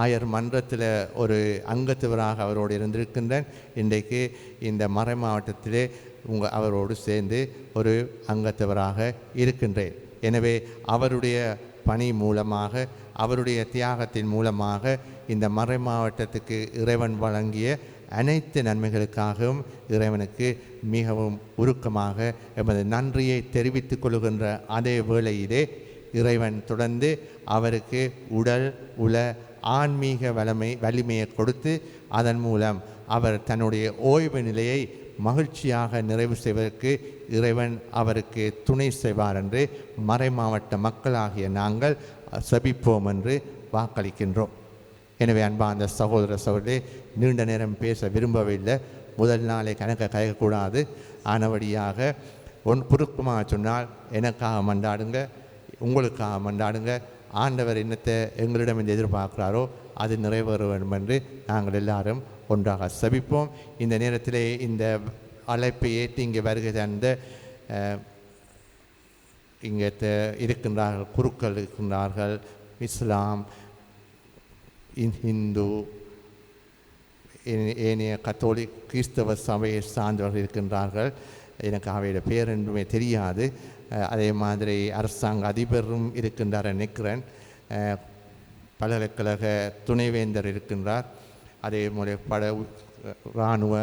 ஆயர் மன்றத்தில் ஒரு அங்கத்தவராக அவரோடு இருந்திருக்கின்றேன். இன்றைக்கு இந்த மறை மாவட்டத்திலே அவரோடு சேர்ந்து ஒரு அங்கத்தவராக இருக்கின்றேன். எனவே அவருடைய பணி மூலமாக, அவருடைய தியாகத்தின் மூலமாக இந்த மறை மாவட்டத்துக்கு இறைவன் வழங்கிய அனைத்து நன்மைகளுக்காகவும் இறைவனுக்கு மிகவும் உருக்கமாக எமது நன்றியை தெரிவித்துக் கொள்கின்ற அதே வேளையிலே இறைவன் தொடர்ந்து அவருக்கு உடல் உல ஆன்மீக வலிமையை கொடுத்து அதன் மூலம் அவர் தன்னுடைய ஓய்வு நிலையை மகிழ்ச்சியாக நிறைவு செய்வதற்கு இறைவன் அவருக்கு துணை செய்வார் என்று மறை மாவட்ட மக்களாகிய நாங்கள் செபிப்போம் என்று வாக்களிக்கின்றோம். எனவே அன்பார்ந்த சகோதர சகோதரே, நீண்ட நேரம் பேச விரும்பவில்லை. முதல் நாளை கணக்கை கயக்கூடாது. ஆனபடியாக புருக்கமாக சொன்னால் எனக்காக மண்டாடுங்க, உங்களுக்காக மண்டாடுங்க. ஆண்டவர் என்னத்தை எங்களிடம் எதிர்பார்க்கிறாரோ அது நிறைவேற வேண்டும் என்று நாங்கள் எல்லாரும் ஒன்றாக செபிப்போம். இந்த நேரத்திலே இந்த அழைப்பை ஏற்றி இங்கே வருகை தந்த இங்கே இருக்கின்றார்கள், குருக்கள் இருக்கின்றார்கள், இஸ்லாம், இந்து, ஏனைய கத்தோலிக் கிறிஸ்தவ சபையை சார்ந்தவர்கள் இருக்கின்றார்கள். எனக்கு அவையோட பேர் என்றுமே தெரியாது. அதே மாதிரி அரசாங்க அதிபரும் இருக்கின்றார் நினைக்கிறேன். பல்கலைக்கழக துணைவேந்தர் இருக்கின்றார். அதே மாதிரி இராணுவ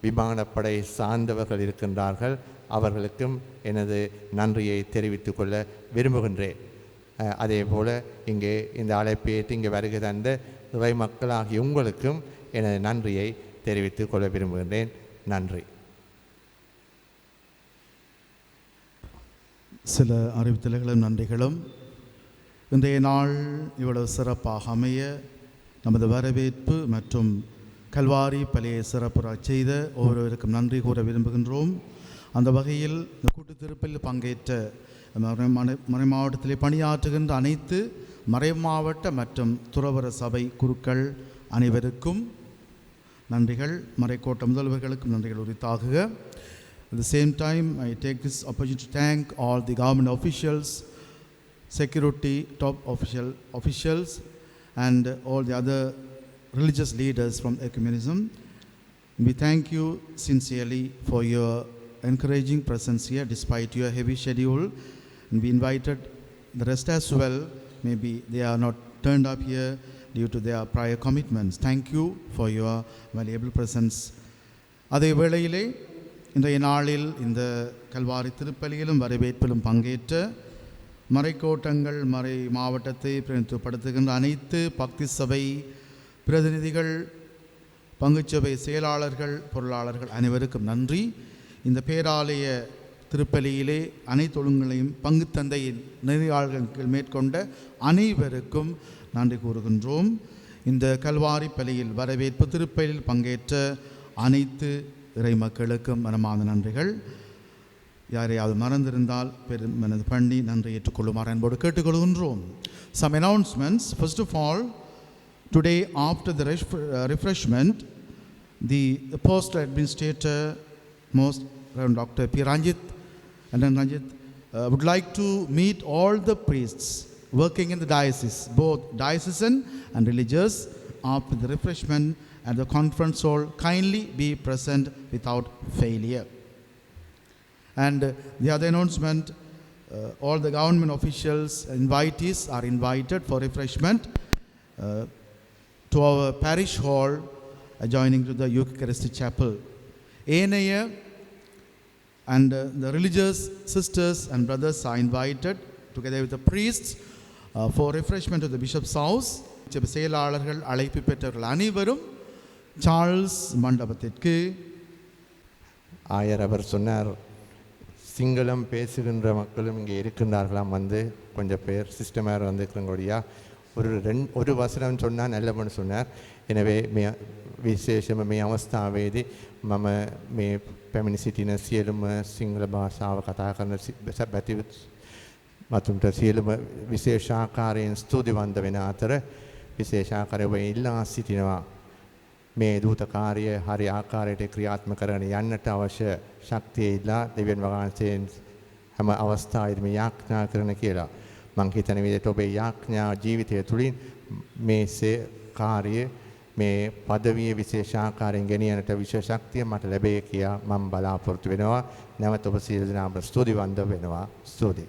விமானப்படை சார்ந்தவர்கள் இருக்கின்றார்கள். அவர்களுக்கும் எனது நன்றியை தெரிவித்துக் கொள்ள விரும்புகின்றேன். அதே போல் இங்கே இந்த அழைப்பை ஏற்று இங்கே வருகை தந்த இறை மக்களாகிய உங்களுக்கும் எனது நன்றியை தெரிவித்துக் கொள்ள விரும்புகின்றேன். நன்றி. சில அறிவித்தல்களும் நன்றிகளும். இன்றைய நாள் இவ்வளவு சிறப்பாக அமைய நமது வரவேற்பு மற்றும் கல்வாரி பலியை சிறப்புறச் செய்த ஒவ்வொருவருக்கும் நன்றி கூற விரும்புகின்றோம். அந்த வகையில் இந்த கூட்டு திருப்பலில் பங்கேற்ற மறை மாவட்டத்திலே பணியாற்றுகின்ற அனைத்து மறை மாவட்ட மற்றும் துறவர சபை குருக்கள் அனைவருக்கும் நன்றிகள். மறைக்கோட்ட முதல்வர்களுக்கும் நன்றிகள் உரித்தாகுக. At the same time, I take this opportunity to thank all the government officials, security, top officials, and all the other religious leaders from ecumenism. We thank you sincerely for your encouraging presence here despite your heavy schedule, and we invited the rest as well. Maybe they are not turned up here due to their prior commitments. Thank you for your valuable presence. அதே வேளையிலே இன்றைய நாளில் இந்த கல்வாரி திருப்பலியிலும் வரவேற்பிலும் பங்கேற்ற மறைக்கோட்டங்கள் மறை மாவட்டத்தை பிரதிநிதித்துவப்படுத்துகின்ற அனைத்து பக்தி சபை பிரதிநிதிகள், பங்குச்சபை செயலாளர்கள், பொருளாளர்கள் அனைவருக்கும் நன்றி. இந்த பேராலய திருப்பலியிலே அனைத்து ஒழுங்குகளையும் பங்கு தந்தையின் நெறியாளர்கள் மேற்கொண்ட அனைவருக்கும் நன்றி கூறுகின்றோம். இந்த கல்வாரி பலியில் வரவேற்பு திருப்பலியில் பங்கேற்ற அனைத்து இறை மக்களுக்கும் மனமார்ந்த நன்றிகள். யாரையாவது மறந்திருந்தால் பெருமனது பண்ணி நன்றி ஏற்றுக்கொள்ளுமாறு அன்போடு கேட்டுக்கொள்கின்றோம். Some announcements. First of all, today after the refreshment, the Apostle Administrator, Most Reverend Dr. P. Ranjit would like to meet all the priests working in the diocese, both diocesan and religious, after the refreshment at the conference hall. Kindly be present without failure. And the other announcement, all the government officials, invitees are invited for refreshment to our parish hall adjoining to the Eucharistic Chapel. ஏனைய and the religious sisters and brothers are invited together with the priests for refreshment to the bishop's house. செயலாளர்கள் அழைப்பு பெற்றவர்கள் அனைவரும் Charles மண்டபத்திற்கு. ஆயர் அவர் சொன்னார், சிங்களம் பேசுகின்ற மக்களும் இங்கே இருக்கின்றார்களாம், வந்து கொஞ்சம் பேர் சிஸ்டமாக வந்துருக்கிறங்கோடியா ஒரு வசனம் சொன்னால் நல்லவன்னு சொன்னார். எனவே විශේෂම මේ අවස්ථාවේදී මම මේ පැමිණි සිටින සියලුම සිංහල භාෂාව කතා කරන මතුන්ට සියලුම විශේෂාකාරයෙන් ස්තුතිවන්ත වෙන අතර විශේෂාකාරව ඉල්ලා සිටිනවා මේ දූත කාර්යය හරි ආකාරයට ක්‍රියාත්මක කරගෙන යන්නට අවශ්‍ය ශක්තිය ඉල්ලා දෙවියන් වහන්සේන් හැම අවස්ථාවෙදිම යාඥා කරන කියලා. මම හිතන විදිහට ඔබේ යාඥා ජීවිතය තුළින් මේ කාර්යය මේ පදවිය විශේෂාකාරයෙන් ගෙනියන්නට විශේෂ ශක්තිය මට ලැබේ කියා මම බලාපොරොත්තු වෙනවා. නැවත ඔබ සියලු දෙනාම ස්තුතිවන්ත වෙනවා. ස්තුතියි.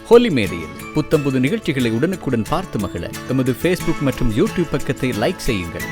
ஹோலி மேடையில் புத்தம்புது நிகழ்ச்சிகளை உடனுக்குடன் பார்த்து மகிழ எமது ஃபேஸ்புக் மற்றும் யூடியூப் பக்கத்தை லைக் செய்யுங்கள்.